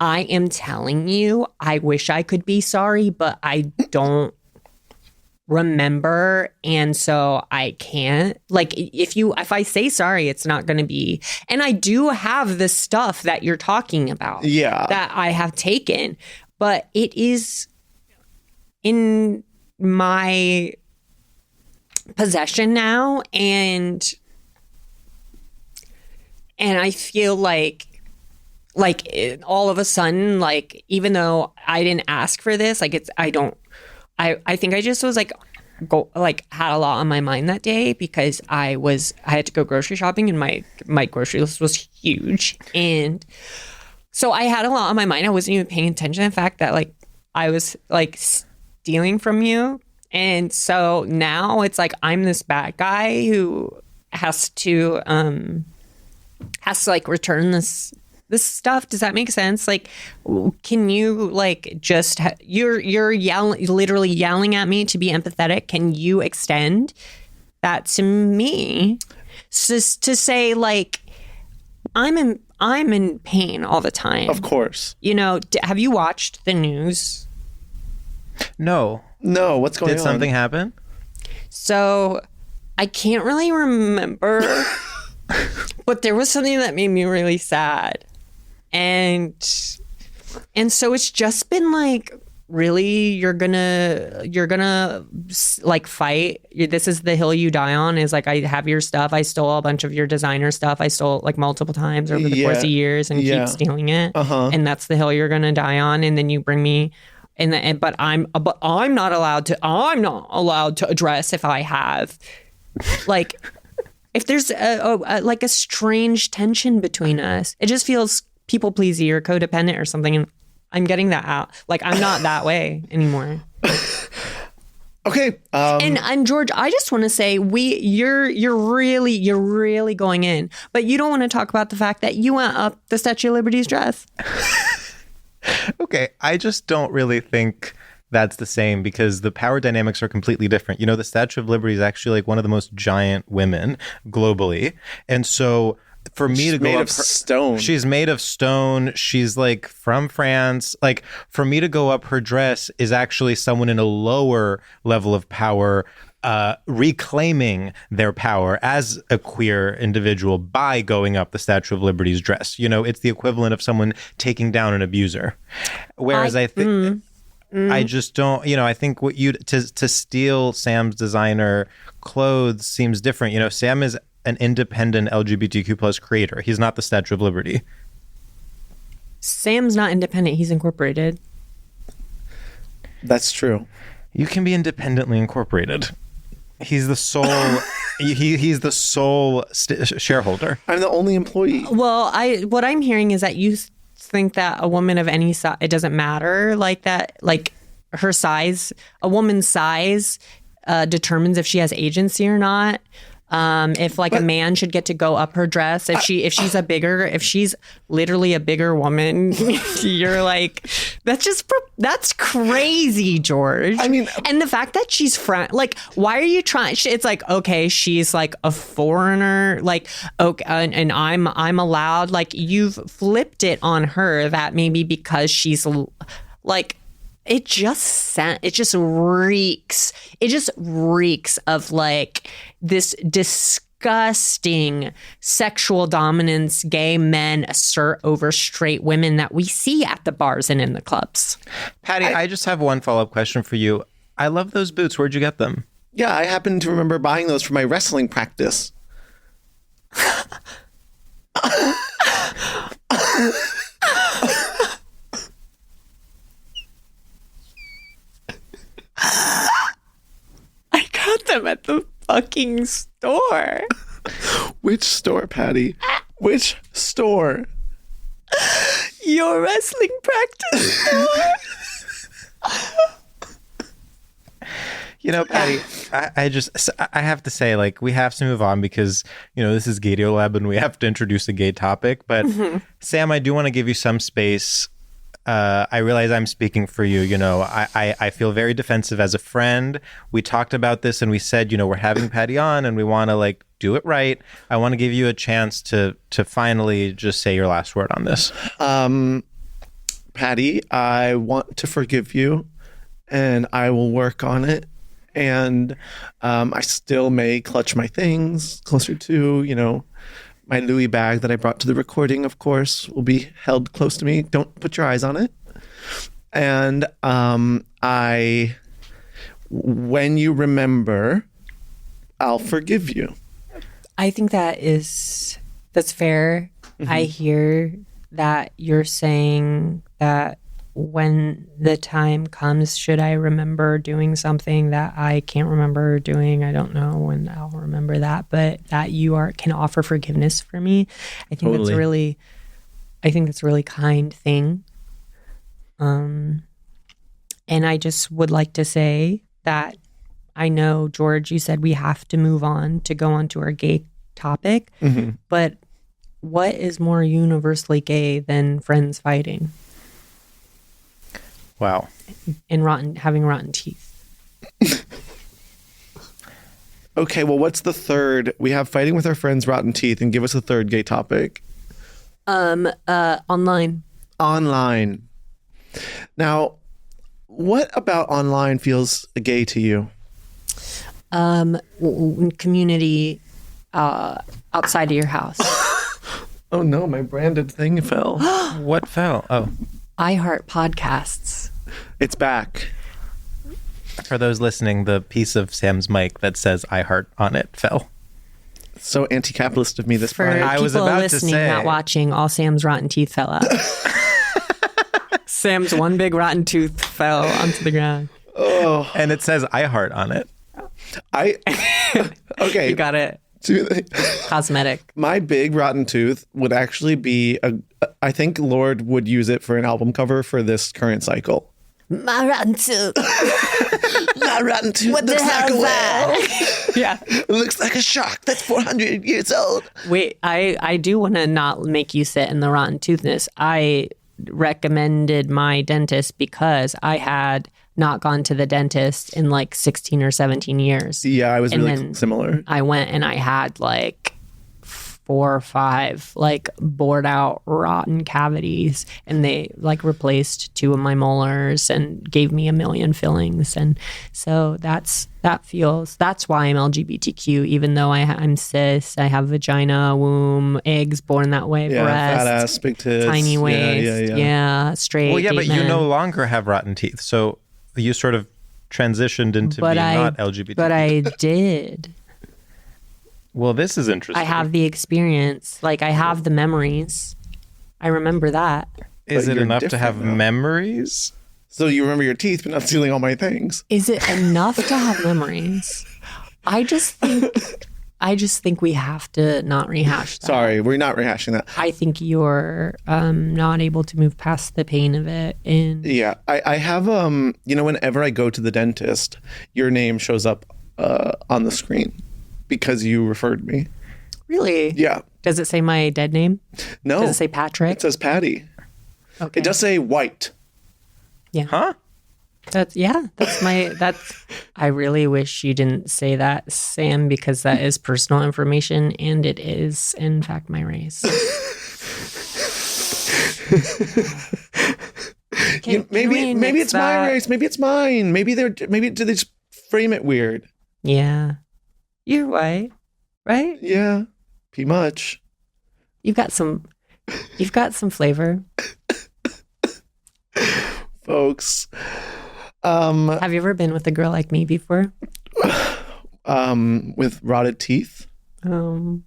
I am telling you, I wish I could be sorry, but I don't remember, and so I can't. Like, if I say sorry, it's not going to be. And I do have the stuff that you're talking about. Yeah. That I have taken, but it is in my possession now, and I feel like all of a sudden, like, even though I didn't ask for this, like, I think I just was like, had a lot on my mind that day because I had to go grocery shopping and my grocery list was huge. And so I had a lot on my mind. I wasn't even paying attention to the fact that like I was like stealing from you. And so now it's like, I'm this bad guy who has to like return this stuff. Does that make sense? Like, can you like just you're literally yelling at me to be empathetic? Can you extend that to me? Just to say like, I'm in pain all the time. Of course. You know, have you watched the news? No. What's going on? Did something happen? So I can't really remember, but there was something that made me really sad. And so it's just been like, really, you're gonna like fight. This is the hill you die on, is like, I have your stuff. I stole a bunch of your designer stuff. I stole like multiple times over the course of years and keep stealing it. And that's the hill you're gonna die on. And then you bring me but I'm not allowed to address if I have like, if there's like a strange tension between us. It just feels people pleasy or codependent or something, and I'm getting that out. Like, I'm not that way anymore. Okay. And George, I just want to say you're really going in, but you don't want to talk about the fact that you went up the Statue of Liberty's dress. Okay, I just don't really think that's the same because the power dynamics are completely different. You know, the Statue of Liberty is actually like one of the most giant women globally. And so for me to go up stone. She's made of stone. She's like from France. Like, for me to go up her dress is actually someone in a lower level of power reclaiming their power as a queer individual by going up the Statue of Liberty's dress. You know, it's the equivalent of someone taking down an abuser. Whereas I think I just don't, you know, I think what to steal Sam's designer clothes seems different. You know, Sam is an independent LGBTQ plus creator. He's not the Statue of Liberty. Sam's not independent. He's incorporated. That's true. You can be independently incorporated. He's the sole. he's the sole shareholder. I'm the only employee. Well, what I'm hearing is that you think that a woman of any size, it doesn't matter, like that, like her size, a woman's size determines if she has agency or not. If like a man should get to go up her dress, if she's literally a bigger woman, you're like, That's crazy, George. I mean, and the fact that she's like, why are you trying? It's like, okay, she's like a foreigner, like, okay, and I'm allowed. Like, you've flipped it on her that maybe because she's like, it just reeks. It just reeks of like this disgusting sexual dominance gay men assert over straight women that we see at the bars and in the clubs. Patti, I just have one follow-up question for you. I love those boots. Where'd you get them? Yeah, I happen to remember buying those for my wrestling practice. I got them at the fucking store. Which store, Patti? Which store? Your wrestling practice store. You know, Patti, I have to say, like, we have to move on because, this is GaytioLab and we have to introduce a gay topic. But Sam, I do want to give you some space. I realize I'm speaking for you. I feel very defensive as a friend. We talked about this and we said, we're having Patti on and we want to like do it right. I want to give you a chance to finally just say your last word on this. Patti, I want to forgive you and I will work on it. And I still may clutch my things closer to, my Louis bag that I brought to the recording, of course, will be held close to me. Don't put your eyes on it. And when you remember, I'll forgive you. I think that's fair. Mm-hmm. I hear that you're saying that when the time comes, should I remember doing something that I can't remember doing, I don't know when I'll remember that, but that you can offer forgiveness for me. I think that's a really kind thing. And I just would like to say that I know, George, you said we have to move on to go on to our gay topic, but what is more universally gay than friends fighting? Wow. And having rotten teeth. Okay, well, what's the third? We have fighting with our friends, rotten teeth, and give us a third gay topic. Online. Online. Now, what about online feels gay to you? Community outside of your house. Oh no, my branded thing fell. What fell? Oh. I heart podcasts. It's back. For those listening, the piece of Sam's mic that says I heart on it fell. So anti-capitalist of me this For Friday. I was people about listening, to say, not watching, all Sam's rotten teeth fell out. Sam's one big rotten tooth fell onto the ground. Oh. And it says I heart on it. Okay. You got it. Cosmetic. My big rotten tooth would actually be I think Lord would use it for an album cover for this current cycle. My rotten tooth. My rotten tooth What looks the hell like a is whale. that? Yeah. It looks like a shark that's 400 years old. Wait, I do want to not make you sit in the rotten toothness. I recommended my dentist because I had not gone to the dentist in like 16 or 17 years. Yeah, I was And really then similar. I went and I had like 4 or 5 like bored out rotten cavities, and they like replaced 2 of my molars and gave me 1 million fillings. And so that's why I'm LGBTQ, even though I'm cis. I have vagina, womb, eggs born that way, Yeah, breast, fat ass, big tits. tiny waist, Yeah. straight. Well, yeah, gay but men. you no longer have rotten teeth. So you sort of transitioned into being not LGBT. But I did. Well, this is interesting. I have the experience. Like, I have the memories. I remember that. Is But it you're enough to different have now. memories? So you remember your teeth, but not stealing all my things. Is it enough to have memories? I just think we have to not rehash that. Sorry, we're not rehashing that. I think you're not able to move past the pain of it. And Yeah, I have, whenever I go to the dentist, your name shows up on the screen because you referred me. really? Yeah. Does it say my dead name? No. Does it say Patrick? It says Patti. Okay. It does say white. Yeah. Huh? That's I really wish you didn't say that, Sam, because that is personal information and it is in fact my race. Maybe it's my race, maybe it's mine. Maybe do they just frame it weird? Yeah. You're white, right? Yeah. Pretty much. You've got some flavor. Folks. Have you ever been with a girl like me before? With rotted teeth? I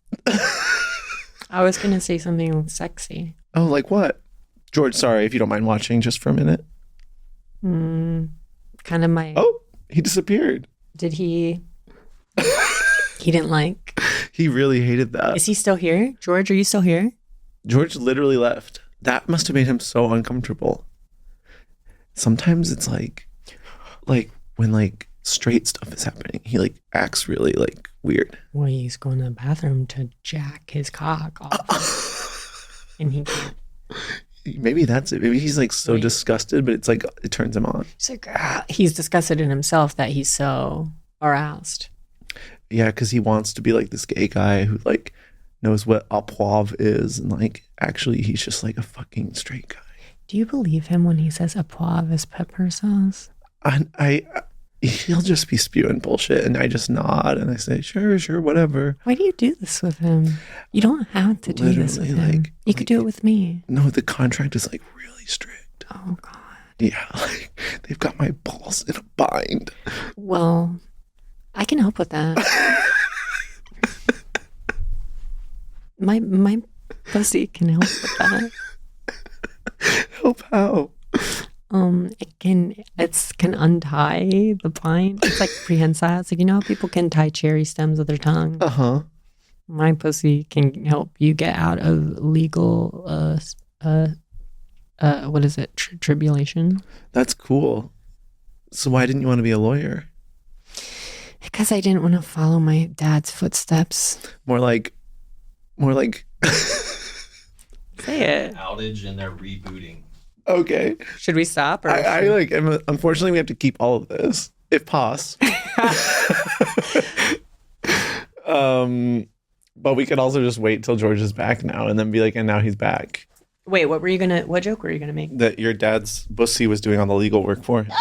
was gonna say something sexy. Oh, like what? George, sorry if you don't mind watching just for a minute. Kind of my... Oh, he disappeared. Did he... He didn't like... He really hated that. Is he still here? George, are you still here? George literally left. That must have made him so uncomfortable. Sometimes it's like when like straight stuff is happening, he like acts really like weird. Well, he's going to the bathroom to jack his cock off. And he can't. Maybe that's it. Maybe he's like so disgusted, but it's like it turns him on. He's like, he's disgusted in himself that he's so aroused. Yeah, because he wants to be like this gay guy who like knows what a poivre is, and like actually he's just like a fucking straight guy. Do you believe him when he says a poivre is pepper sauce? He'll just be spewing bullshit, and I just nod and I say, sure, whatever. Why do you do this with him? You don't have to do this with him. You could do it with me. No, the contract is like really strict. Oh God. Yeah, like they've got my balls in a bind. Well, I can help with that. my pussy can help with that. Help how? It can untie the bind. It's like prehensile. It's like, you know how people can tie cherry stems with their tongue? Uh-huh. My pussy can help you get out of legal what is it? Tribulation? That's cool. So why didn't you want to be a lawyer? Because I didn't want to follow my dad's footsteps. More like Say it. Outage and they're rebooting. Okay. Should we stop? Or unfortunately we have to keep all of this, if possible. But we could also just wait till George is back now and then be like, and now he's back. Wait, what joke were you gonna make? That your dad's pussy was doing all the legal work for him.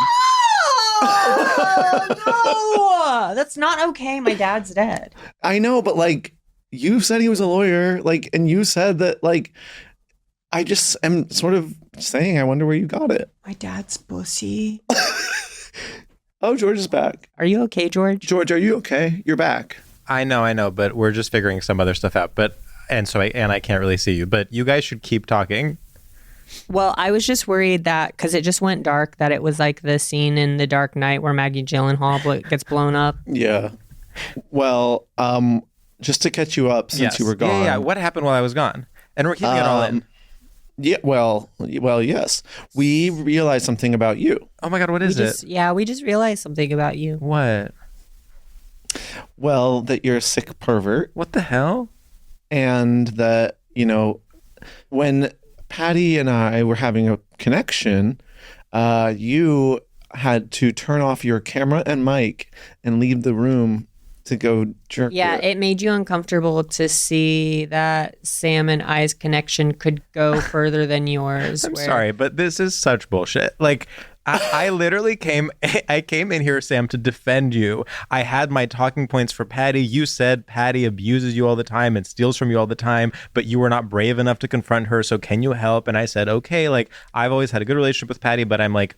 No! That's not okay. My dad's dead. I know, but like you said he was a lawyer, like, and you said that, like, I just am sort of saying, I wonder where you got it. My dad's pussy. Oh, George is back. Are you okay, George? George, are you okay? You're back. I know, but we're just figuring some other stuff out. I can't really see you, but you guys should keep talking. Well, I was just worried that because it just went dark, that it was like the scene in The Dark Knight where Maggie Gyllenhaal gets blown up. Yeah. Well, just to catch you up since you were gone. Yeah. What happened while I was gone? And we're keeping it all in. Yeah. Well, yes. We realized something about you. Oh my God, what is it? Yeah, we just realized something about you. What? Well, that you're a sick pervert. What the hell? And that, when Patti and I were having a connection, you had to turn off your camera and mic and leave the room to go jerk. Yeah, it made you uncomfortable to see that Sam and I's connection could go further than yours. I'm sorry, but this is such bullshit. Like, I literally came in here, Sam, to defend you. I had my talking points for Patti. You said Patti abuses you all the time and steals from you all the time, but you were not brave enough to confront her. So can you help? And I said, okay, like, I've always had a good relationship with Patti, but I'm like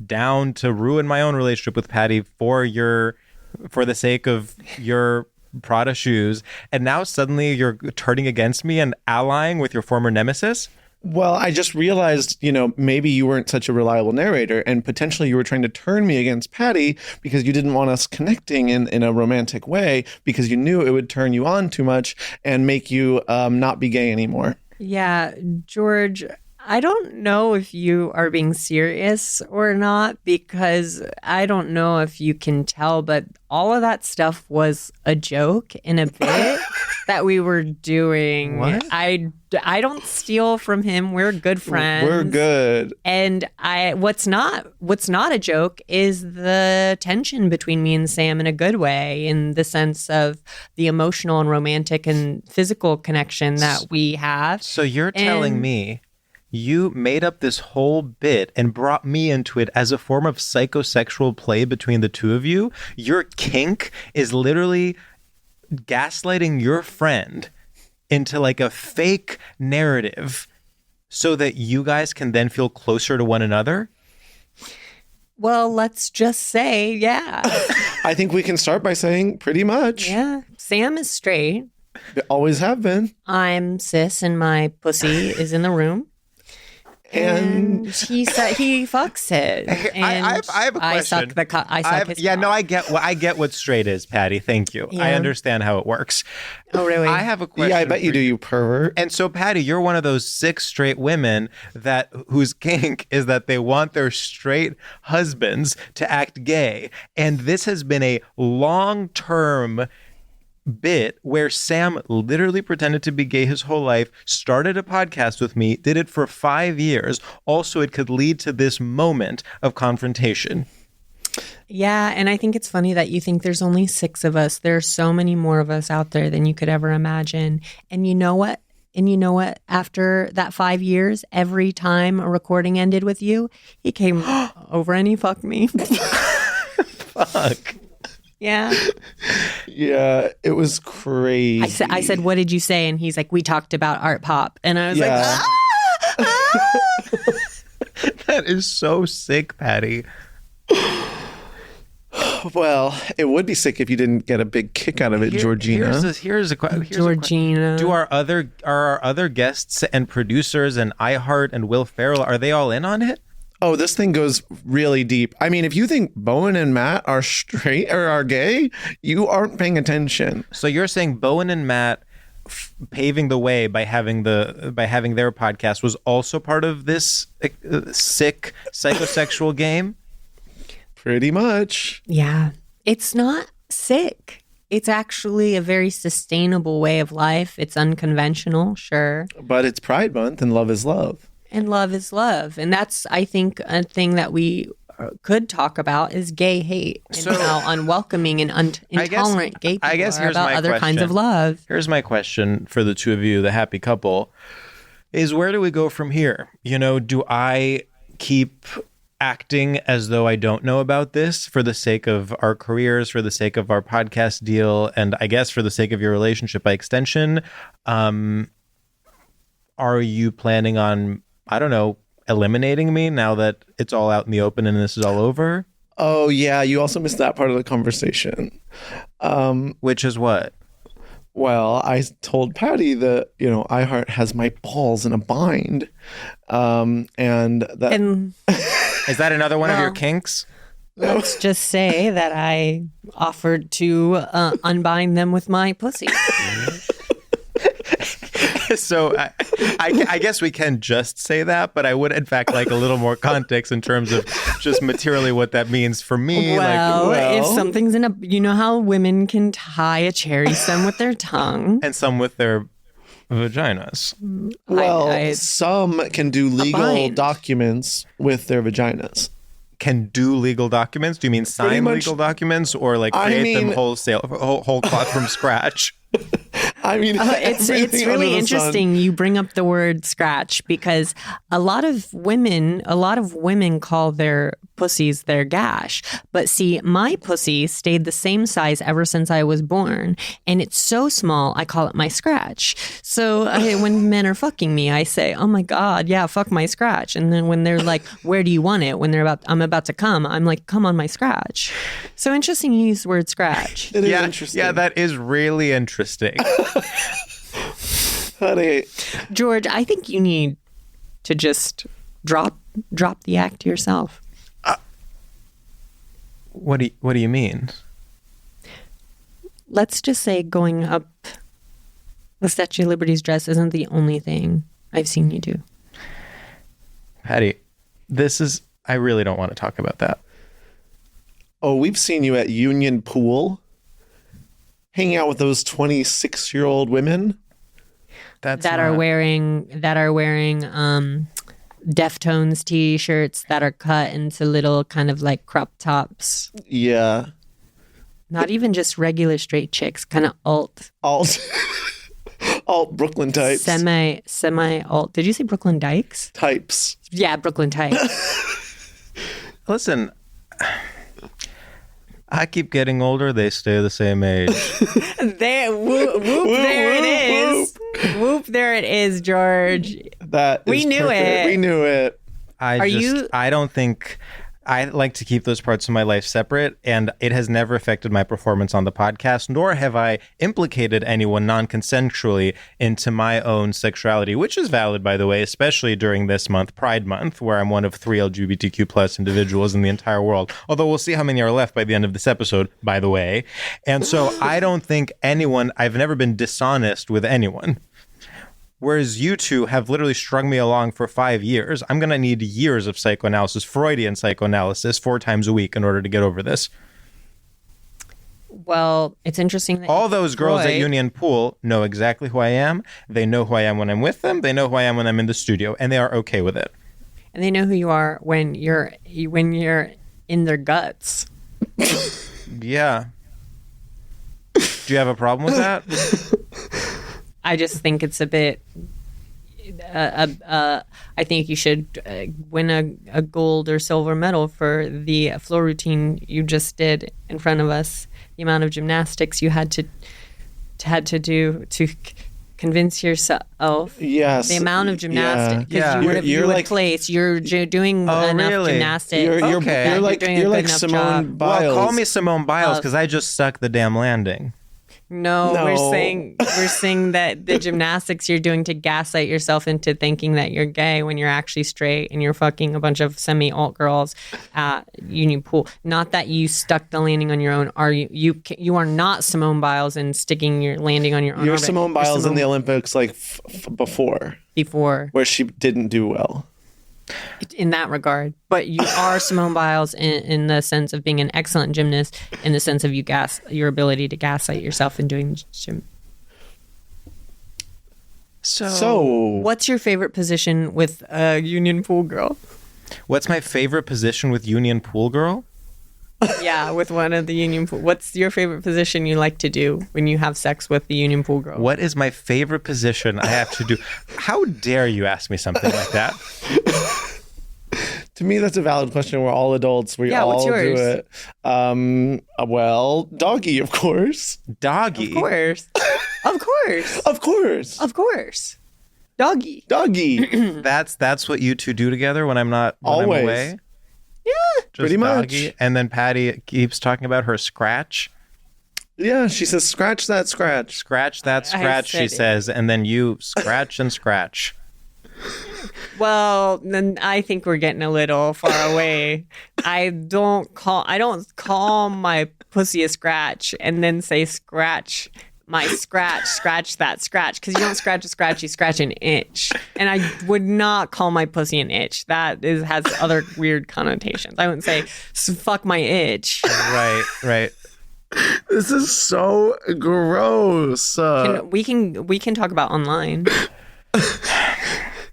down to ruin my own relationship with Patti for the sake of your Prada shoes. And now suddenly you're turning against me and allying with your former nemesis. Well, I just realized, maybe you weren't such a reliable narrator and potentially you were trying to turn me against Patti because you didn't want us connecting in a romantic way because you knew it would turn you on too much and make you not be gay anymore. Yeah, George, I don't know if you are being serious or not, because I don't know if you can tell, but all of that stuff was a joke in a bit that we were doing. What? I don't steal from him. We're good friends. We're good. And what's not a joke is the tension between me and Sam in a good way, in the sense of the emotional and romantic and physical connection that we have. So you're telling me you made up this whole bit and brought me into it as a form of psychosexual play between the two of you? Your kink is literally gaslighting your friend into like a fake narrative so that you guys can then feel closer to one another? Well, let's just say, yeah. I think we can start by saying pretty much. Yeah. Sam is straight. They always have been. I'm cis and my pussy is in the room. And he said he fucks it. And I have a question. I suck his cock. I get what straight is, Patty. Thank you. I Yeah. understand how it works. Oh, really? I have a question. Yeah, I bet you for do, you pervert. And so, Patty, you're one of those 6 straight women whose kink is that they want their straight husbands to act gay. And this has been a long-term bit where Sam literally pretended to be gay his whole life, started a podcast with me, did it for 5 years. Also, it could lead to this moment of confrontation. Yeah, and I think it's funny that you think there's only 6 of us. There are so many more of us out there than you could ever imagine. And you know what? After that 5 years, every time a recording ended with you, he came over and he fucked me. Fuck. Yeah. Yeah, it was crazy. I said, what did you say? And he's like, we talked about art pop. And I was like, Yeah. That is so sick, Patty. Well, it would be sick if you didn't get a big kick out of it, Georgina. Here's a question. Georgina. Do our other guests and producers and iHeart and Will Ferrell, are they all in on it? Oh, this thing goes really deep. I mean, if you think Bowen and Matt are straight or are gay, you aren't paying attention. So you're saying Bowen and Matt paving the way by having their podcast was also part of this sick psychosexual game? Pretty much. Yeah. It's not sick. It's actually a very sustainable way of life. It's unconventional, sure. But it's Pride Month and love is love. And love is love. And that's, I think, a thing that we could talk about is gay hate and how unwelcoming and intolerant gay people are about other kinds of love. Here's my question for the two of you, the happy couple, is where do we go from here? You know, do I keep acting as though I don't know about this for the sake of our careers, for the sake of our podcast deal, and I guess for the sake of your relationship by extension? Are you planning on, I don't know, eliminating me now that it's all out in the open and this is all over? Oh, yeah. You also missed that part of the conversation. Which is what? Well, I told Patty that, iHeart has my balls in a bind. And Is that another one of your kinks? Let's just say that I offered to unbind them with my pussy. So I guess we can just say that, but I would in fact like a little more context in terms of just materially what that means for me. Well, if something's in you know how women can tie a cherry stem with their tongue. And some with their vaginas. Well, some can do legal documents with their vaginas. Can do legal documents? Do you mean sign legal documents or like create them whole cloth from scratch? I mean, it's really interesting you bring up the word scratch, because a lot of women call their pussies their gash. But see, my pussy stayed the same size ever since I was born, and it's so small I call it my scratch. So when men are fucking me, I say, "Oh my god, yeah, fuck my scratch." And then when they're like, "Where do you want it?" When I'm about to come, I'm like, "Come on my scratch." So interesting you use the word scratch. It is interesting. Yeah, that is really interesting. Honey, George, I think you need to just drop the act to yourself. What do you mean? Let's just say going up the Statue of Liberty's dress isn't the only thing I've seen you do. Patty, I really don't want to talk about that. Oh, we've seen you at Union Pool, hanging out with those 26-year-old women. That are wearing Deftones t-shirts that are cut into little kind of like crop tops. Yeah. Not even just regular straight chicks, kind of alt Brooklyn types. Semi alt. Did you say Brooklyn Dykes? Types. Yeah, Brooklyn types. Listen, I keep getting older. They stay the same age. Whoop, there it is. Whoop, there it is, George. We knew perfect. It. We knew it. I don't think I like to keep those parts of my life separate, and it has never affected my performance on the podcast, nor have I implicated anyone non-consensually into my own sexuality, which is valid, by the way, especially during this month, Pride Month, where I'm one of 3 LGBTQ plus individuals in the entire world. Although we'll see how many are left by the end of this episode, by the way. And so I don't think I've never been dishonest with anyone. Whereas you two have literally strung me along for 5 years. I'm going to need years of psychoanalysis, Freudian psychoanalysis, 4 times a week in order to get over this. Well, it's interesting that all those girls at Union Pool know exactly who I am. They know who I am when I'm with them. They know who I am when I'm in the studio, and they are okay with it. And they know who you are when you're in their guts. Yeah. Do you have a problem with that? I just think it's a bit. I think you should win a gold or silver medal for the floor routine you just did in front of us. The amount of gymnastics you had to do to convince yourself. Yes. The amount of gymnastics Yeah. you would place. You're doing enough gymnastics. You're like Simone Biles. Well, call me Simone Biles because I just stuck the damn landing. No, we're saying that the gymnastics you're doing to gaslight yourself into thinking that you're gay when you're actually straight and you're fucking a bunch of semi-alt girls at Union Pool. Not that you stuck the landing on your own. Are you are not Simone Biles and sticking your landing on your own. You're Simone Biles in the Olympics, like before, where she didn't do well. In that regard, but you are Simone Biles in the sense of being an excellent gymnast, in the sense of your ability to gaslight yourself in doing gym. So, what's your favorite position with a Union Pool girl? What's my favorite position with Union Pool girl? Yeah, with one of the Union Pool. What's your favorite position you like to do when you have sex with the Union Pool girl? What is my favorite position I have to do? How dare you ask me something like that? To me, that's a valid question. We're all adults. We all what's yours? do it. Well, doggy, of course. Doggy? Of course. Of course. Of course. Of course. Doggy. That's what you two do together when I'm Always. I'm away? Yeah. Just pretty doggy. much. And then Patty keeps talking about her scratch. Yeah, she says, scratch that scratch. Scratch that scratch, she says. And then you scratch and scratch. Well, then I think we're getting a little far away. I don't call my pussy a scratch and then say scratch that scratch, because you don't scratch a scratch, you scratch an itch. And I would not call my pussy an itch. That has other weird connotations. I wouldn't say fuck my itch. Right. This is so gross. We can talk about online.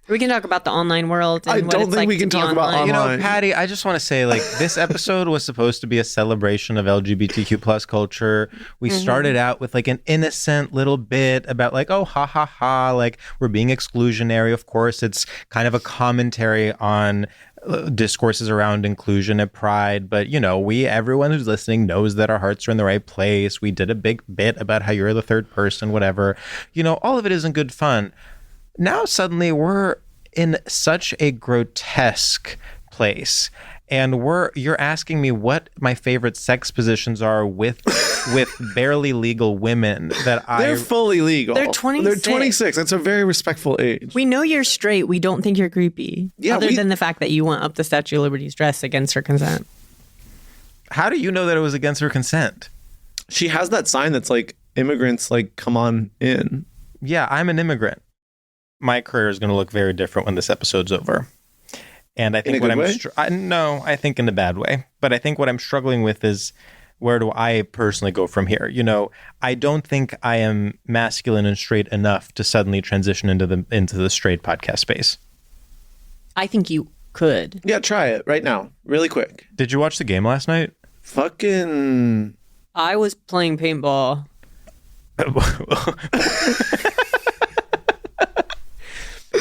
We can talk about the online world. And I don't think we can talk about online. You know, Patty, I just want to say, like, this episode was supposed to be a celebration of LGBTQ plus culture. We started out with like an innocent little bit about like, oh, ha, ha, ha, like we're being exclusionary. Of course, it's kind of a commentary on discourses around inclusion at Pride. But, you know, everyone who's listening knows that our hearts are in the right place. We did a big bit about how you're the third person, whatever. You know, all of it isn't good fun. Now suddenly we're in such a grotesque place, and you're asking me what my favorite sex positions are with barely legal women that they're fully legal. They're 26. They're 26. That's a very respectful age. We know you're straight. We don't think you're creepy. Yeah, other than the fact that you went up the Statue of Liberty's dress against her consent. How do you know that it was against her consent? She has that sign that's like, immigrants, like, come on in. Yeah, I'm an immigrant. My career is going to look very different when this episode's over. And I think In a good way? No, I think in a bad way. But I think what I'm struggling with is, where do I personally go from here? I don't think I am masculine and straight enough to suddenly transition into the straight podcast space. I think you could. Yeah, try it right now, really quick. Did you watch the game last night? Fucking. I was playing paintball.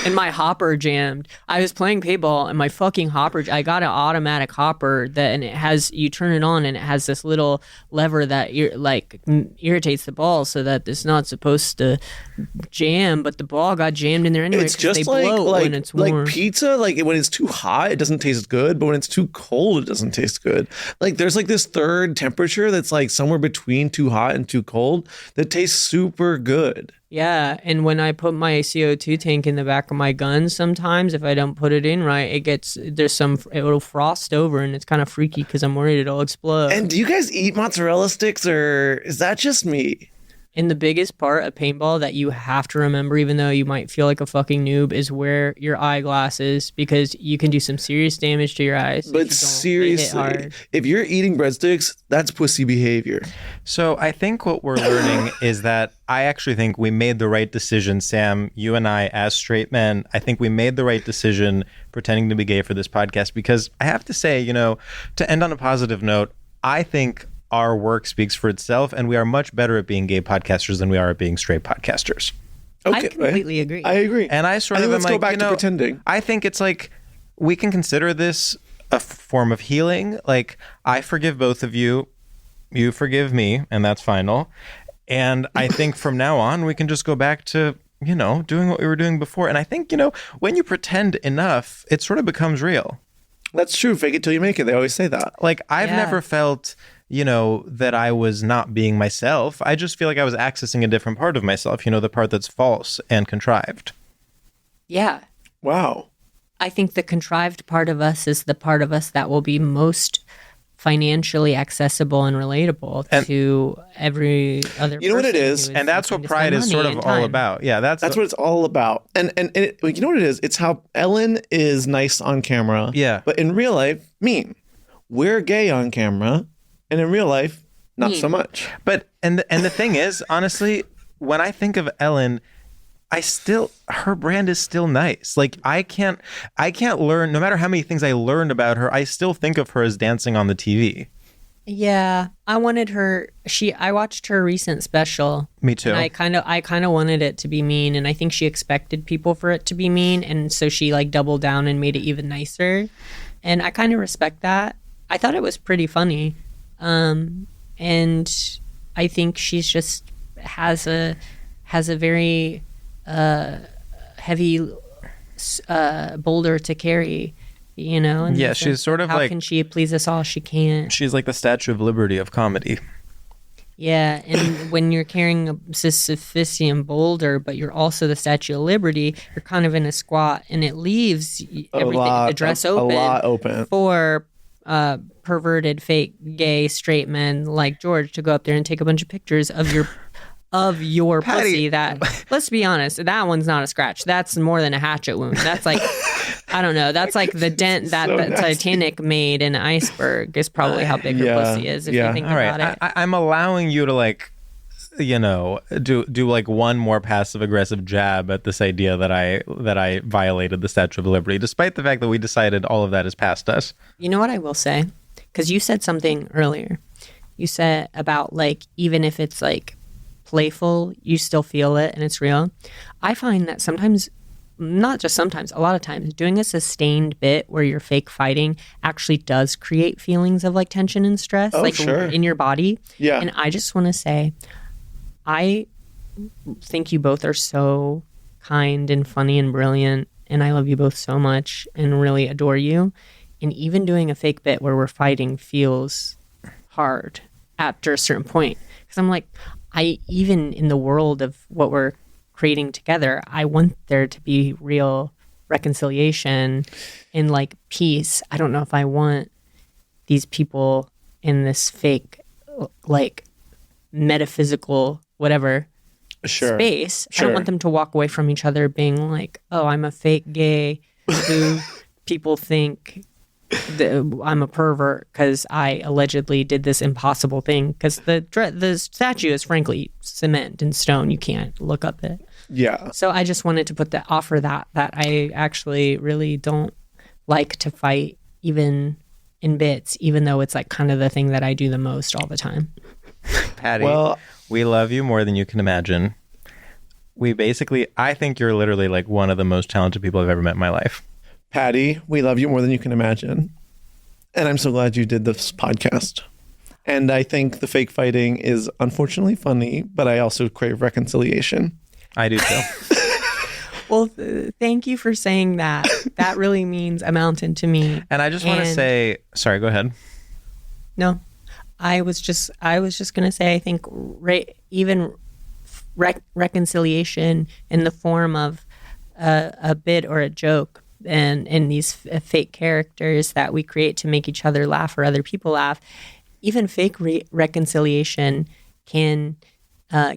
And my hopper jammed. I was playing paintball and my fucking hopper, I got an automatic hopper and it has, you turn it on and it has this little lever that irritates the ball so that it's not supposed to jam, but the ball got jammed in there anyway. It's just they blow when it's warm. like pizza. Like when it's too hot, it doesn't taste good, but when it's too cold, it doesn't taste good. Like there's like this third temperature that's like somewhere between too hot and too cold that tastes super good. Yeah, and when I put my CO2 tank in the back of my gun, sometimes if I don't put it in right, it'll frost over, and it's kind of freaky because I'm worried it'll explode. And do you guys eat mozzarella sticks, or is that just me? And the biggest part of paintball that you have to remember, even though you might feel like a fucking noob, is wear your eyeglasses because you can do some serious damage to your eyes. But seriously, if you're eating breadsticks, that's pussy behavior. So I think what we're learning is that I actually think we made the right decision, Sam, you and I, as straight men. I think we made the right decision pretending to be gay for this podcast because I have to say, to end on a positive note, I think our work speaks for itself, and we are much better at being gay podcasters than we are at being straight podcasters. Okay, I completely agree. I agree. And I sort of am let's like, go back to pretending. I think it's like we can consider this a form of healing. Like, I forgive both of you, you forgive me, and that's final. And I think from now on, we can just go back to, doing what we were doing before. And I think, when you pretend enough, it sort of becomes real. That's true. Fake it till you make it. They always say that. Like, I've never felt, that I was not being myself. I just feel like I was accessing a different part of myself, the part that's false and contrived. Yeah. Wow. I think the contrived part of us is the part of us that will be most financially accessible and relatable to every other person. You know what it is? And that's what pride is sort of all about. Yeah, that's what it's all about. And you know what it is? It's how Ellen is nice on camera. Yeah. But in real life, mean. We're gay on camera. And in real life, not so much. But and the thing is, honestly, when I think of Ellen, her brand is still nice. Like I can't learn, no matter how many things I learned about her, I still think of her as dancing on the TV. Yeah, I wanted her. I watched her recent special. Me too. And I kind of wanted it to be mean, and I think she expected people for it to be mean, and so she like doubled down and made it even nicer. And I kind of respect that. I thought it was pretty funny. And I think she's just has a very heavy boulder to carry, And yeah, she's sort of how like, can she please us all? She can't. She's like the Statue of Liberty of comedy. Yeah, and when you're carrying a Sisyphean boulder, but you're also the Statue of Liberty, you're kind of in a squat, and it leaves everything, the dress open, a lot open for perverted, fake, gay, straight men like George to go up there and take a bunch of pictures of your Patti. pussy. That, let's be honest, that one's not a scratch. That's more than a hatchet wound. That's like, I don't know. That's like the dent that the Titanic made in an iceberg is probably how big her pussy is. If you think about it. I'm allowing you to like, do like one more passive aggressive jab at this idea that I violated the Statue of Liberty, despite the fact that we decided all of that is past us. You know what I will say? Because you said something earlier. You said about like, even if it's like playful, you still feel it and it's real. I find that sometimes, not just sometimes, a lot of times, doing a sustained bit where you're fake fighting actually does create feelings of like tension and stress, in your body. Yeah. And I just want to say, I think you both are so kind and funny and brilliant, and I love you both so much and really adore you. And even doing a fake bit where we're fighting feels hard after a certain point. Because I'm like, even in the world of what we're creating together, I want there to be real reconciliation and like peace. I don't know if I want these people in this fake, like metaphysical, whatever space. I don't want them to walk away from each other being like, oh, I'm a fake gay who people think I'm a pervert because I allegedly did this impossible thing. Because the statue is frankly cement and stone. You can't look up it. Yeah. So I just wanted to offer that I actually really don't like to fight even in bits, even though it's like kind of the thing that I do the most all the time. Patti, Well, we love you more than you can imagine. I think you're literally like one of the most talented people I've ever met in my life. Patti, we love you more than you can imagine. And I'm so glad you did this podcast. And I think the fake fighting is unfortunately funny, but I also crave reconciliation. I do too. Well, thank you for saying that. That really means a mountain to me. And I just want to say, sorry, go ahead. No, I was just going to say, I think even reconciliation in the form of a bit or a joke and in these fake characters that we create to make each other laugh or other people laugh, even fake reconciliation can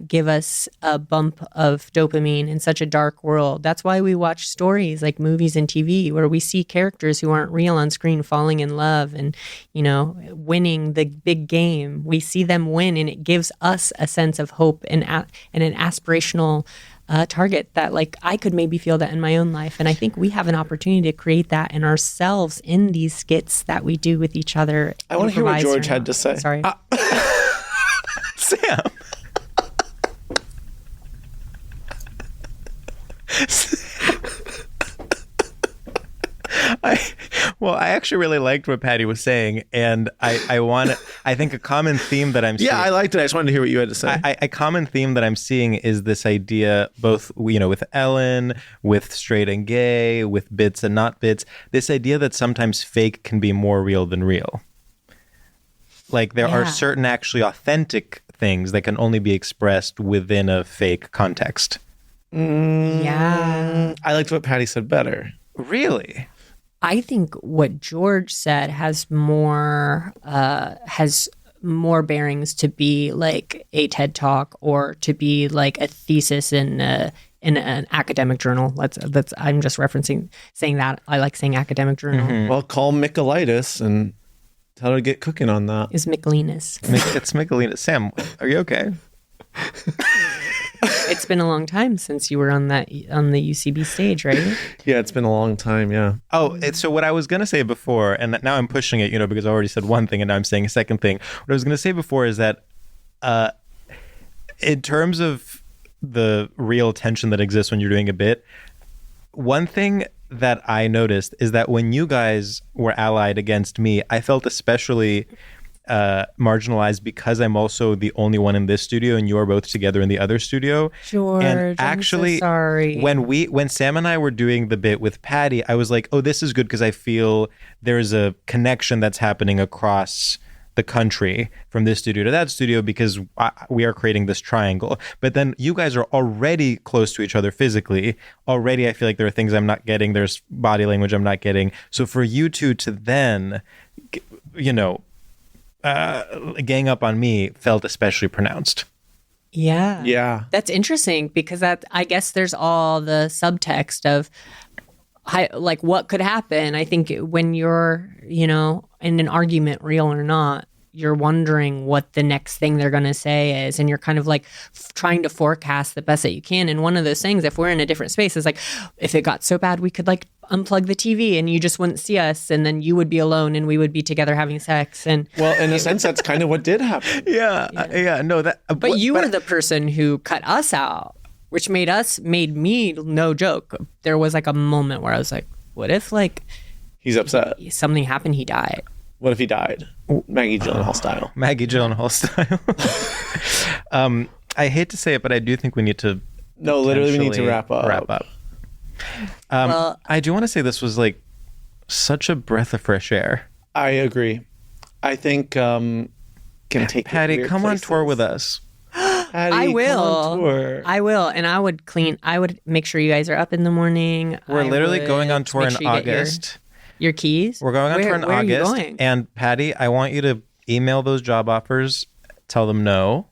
give us a bump of dopamine in such a dark world. That's why we watch stories like movies and TV where we see characters who aren't real on screen falling in love and, winning the big game. We see them win, and it gives us a sense of hope and an aspirational target that, like, I could maybe feel that in my own life. And I think we have an opportunity to create that in ourselves in these skits that we do with each other. I want to hear what George had to say. Sorry. Sam. I actually really liked what Patti was saying, and I think a common theme that I'm seeing. Yeah, I liked it. I just wanted to hear what you had to say. A common theme that I'm seeing is this idea, both with Ellen, with straight and gay, with bits and not bits. This idea that sometimes fake can be more real than real. Like there are certain actually authentic things that can only be expressed within a fake context. Yeah. I liked what Patti said better. Really? I think what George said has more bearings to be like a TED Talk or to be like a thesis in an academic journal. I'm just saying that. I like saying academic journal. Mm-hmm. Well, call Michaelitis and tell her to get cooking on that. Is Michaelinus. It's Michaelinus. Sam, are you okay? It's been a long time since you were on the UCB stage, right? Yeah, it's been a long time, yeah. Oh, so what I was going to say before, and now I'm pushing it, because I already said one thing and now I'm saying a second thing. What I was going to say before is that in terms of the real tension that exists when you're doing a bit, one thing that I noticed is that when you guys were allied against me, I felt especially marginalized because I'm also the only one in this studio and you're both together in the other studio. George, and actually, I'm so sorry. When Sam and I were doing the bit with Patti, I was like, oh, this is good because I feel there's a connection that's happening across the country from this studio to that studio because we are creating this triangle. But then you guys are already close to each other physically. Already, I feel like there are things I'm not getting. There's body language I'm not getting. So for you two to then, gang up on me felt especially pronounced. Yeah. That's interesting because I guess there's all the subtext of like what could happen. I think when you're, in an argument, real or not, you're wondering what the next thing they're going to say is. And you're kind of like trying to forecast the best that you can. And one of those things, if we're in a different space, is like, if it got so bad, we could like unplug the TV and you just wouldn't see us. And then you would be alone and we would be together having sex. And well, in a sense, that's kind of what did happen. Yeah. No, that. But you were the person who cut us out, which made me, no joke. There was like a moment where I was like, what if like he's upset? Something happened, he died. What if he died? Maggie Gyllenhaal style. Maggie Gyllenhaal style. I hate to say it, but I do think we need to. No, literally, we need to wrap up. Well, I do want to say this was like such a breath of fresh air. I agree. I think can take Patti, come on tour with us. Patti, I will. Come on tour. I will, and I would make sure you guys are up in the morning. We're literally going on tour in August. Your keys? We're going on tour in where August. Are you going? And Patti, I want you to email those job offers, tell them no.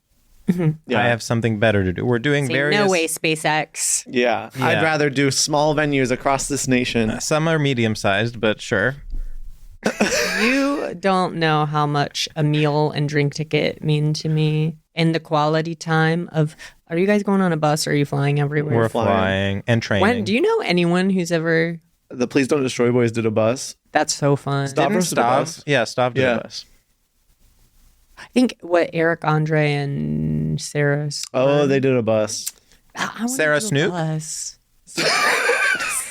Yeah. I have something better to do. We're doing Say, various. no way, SpaceX. Yeah. Yeah. I'd rather do small venues across this nation. Some are medium-sized, but sure. You don't know how much a meal and drink ticket mean to me, and the quality time of. Are you guys going on a bus or are you flying everywhere? We're flying and training. Do you know anyone who's ever? The Please Don't Destroy Boys did a bus. That's so fun. Stop. Didn't Did a bus. Yeah, Stav did Yeah. a bus. I think what Eric Andre and Sarah. Oh, they did a bus. Sarah Snook?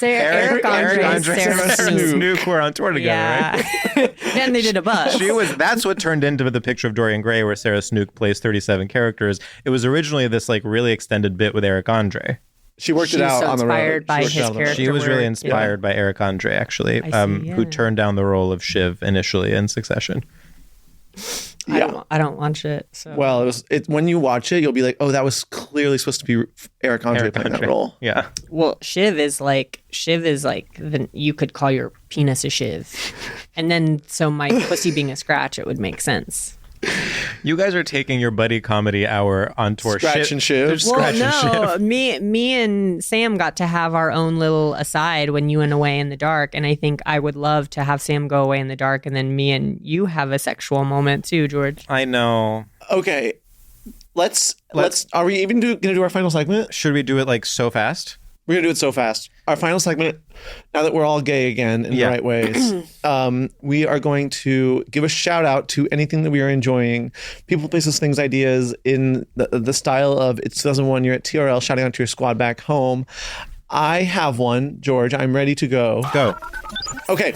Eric Andre, Andre, Sarah Snook. Snook were on tour together, right? And they did a bus. That's what turned into the picture of Dorian Gray where Sarah Snook plays 37 characters. It was originally this like really extended bit with Eric Andre. She worked She's it out so on the road. inspired by She worked it his out on the road. character. She was really work, inspired by Eric Andre, actually, I see, who yeah. turned down the role of Shiv initially in Succession. Yeah. I don't watch it. So. Well, when you watch it, you'll be like, oh, that was clearly supposed to be Eric Andre playing that role. Yeah. Well, Shiv is like you could call your penis a Shiv, and then so my pussy being a scratch, it would make sense. You guys are taking your buddy comedy hour on tour. Scratch and Shiv. Well, Scratch and Shiv. me and Sam got to have our own little aside when you went away in the dark, and I think I would love to have Sam go away in the dark, and then me and you have a sexual moment too, George. I know. Okay. Let's. Are we even going to do our final segment? Should we do it like so fast? We're going to do it so fast. Our final segment, now that we're all gay again in the right ways, we are going to give a shout out to anything that we are enjoying. People, places, things, ideas in the style of it's 2001, you're at TRL, shouting out to your squad back home. I have one, George. I'm ready to go. Go. Okay.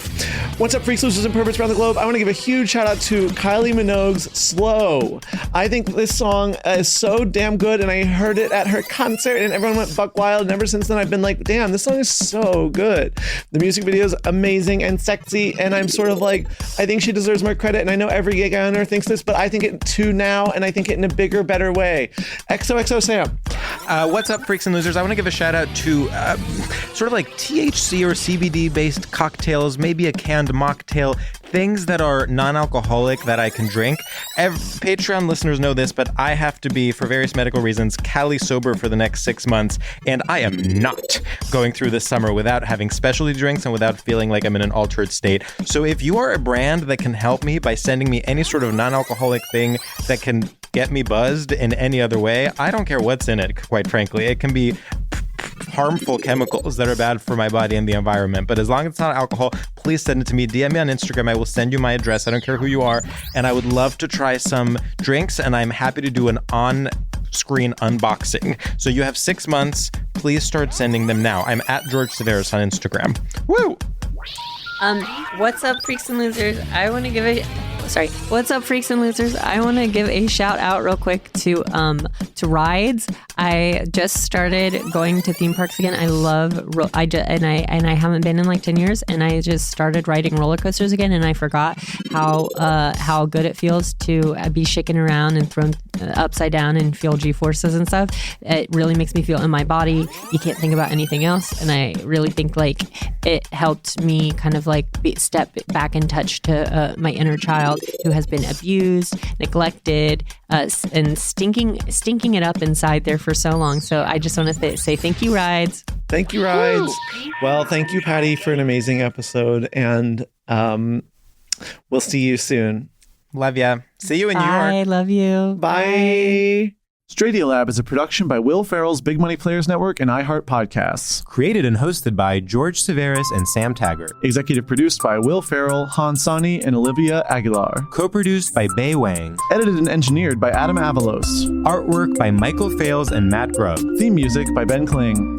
What's up, freaks, losers, and perverts around the globe? I want to give a huge shout out to Kylie Minogue's Slow. I think this song is so damn good, and I heard it at her concert, and everyone went buck wild. And ever since then, I've been like, damn, this song is so good. The music video is amazing and sexy, and I'm sort of like, I think she deserves more credit, and I know every gay guy on earth thinks this, but I think it too now, and I think it in a bigger, better way. XOXO Sam. What's up, freaks and losers? I want to give a shout out to sort of like THC or CBD based cocktails, maybe a canned mocktail, things that are non-alcoholic that I can drink. Patreon listeners know this, but I have to be, for various medical reasons, Cali sober for the next 6 months, and I am not going through this summer without having specialty drinks and without feeling like I'm in an altered state. So if you are a brand that can help me by sending me any sort of non-alcoholic thing that can get me buzzed in any other way, I don't care what's in it, quite frankly. It can be harmful chemicals that are bad for my body and the environment, but as long as it's not alcohol, please send it to me. DM me on Instagram. I will send you my address. I don't care who you are, and I would love to try some drinks, and I'm happy to do an on-screen unboxing. So you have 6 months. Please start sending them now. I'm at George Civeris on Instagram. Woo! What's up, freaks and losers? What's up, freaks and losers? I want to give a shout out real quick to rides. I just started going to theme parks again. I love I haven't been in like 10 years, and I just started riding roller coasters again, and I forgot how good it feels to be shaken around and thrown upside down and feel G-forces and stuff. It really makes me feel in my body. You can't think about anything else, and I really think like it helped me kind of like step back in touch to my inner child who has been abused, neglected, and stinking it up inside there for so long. So I just want to say thank you, rides. Thank you, rides. Well, thank you, Patty, for an amazing episode, and we'll see you soon. Love ya. See you in New York. I love you. Bye. StraightioLab is a production by Will Ferrell's Big Money Players Network and iHeart Podcasts. Created and hosted by George Civeris and Sam Taggart. Executive produced by Will Ferrell, Han Sani, and Olivia Aguilar. Co-produced by Bei Wang. Edited and engineered by Adam Avalos. Artwork by Michael Fales and Matt Grubb. Theme music by Ben Kling.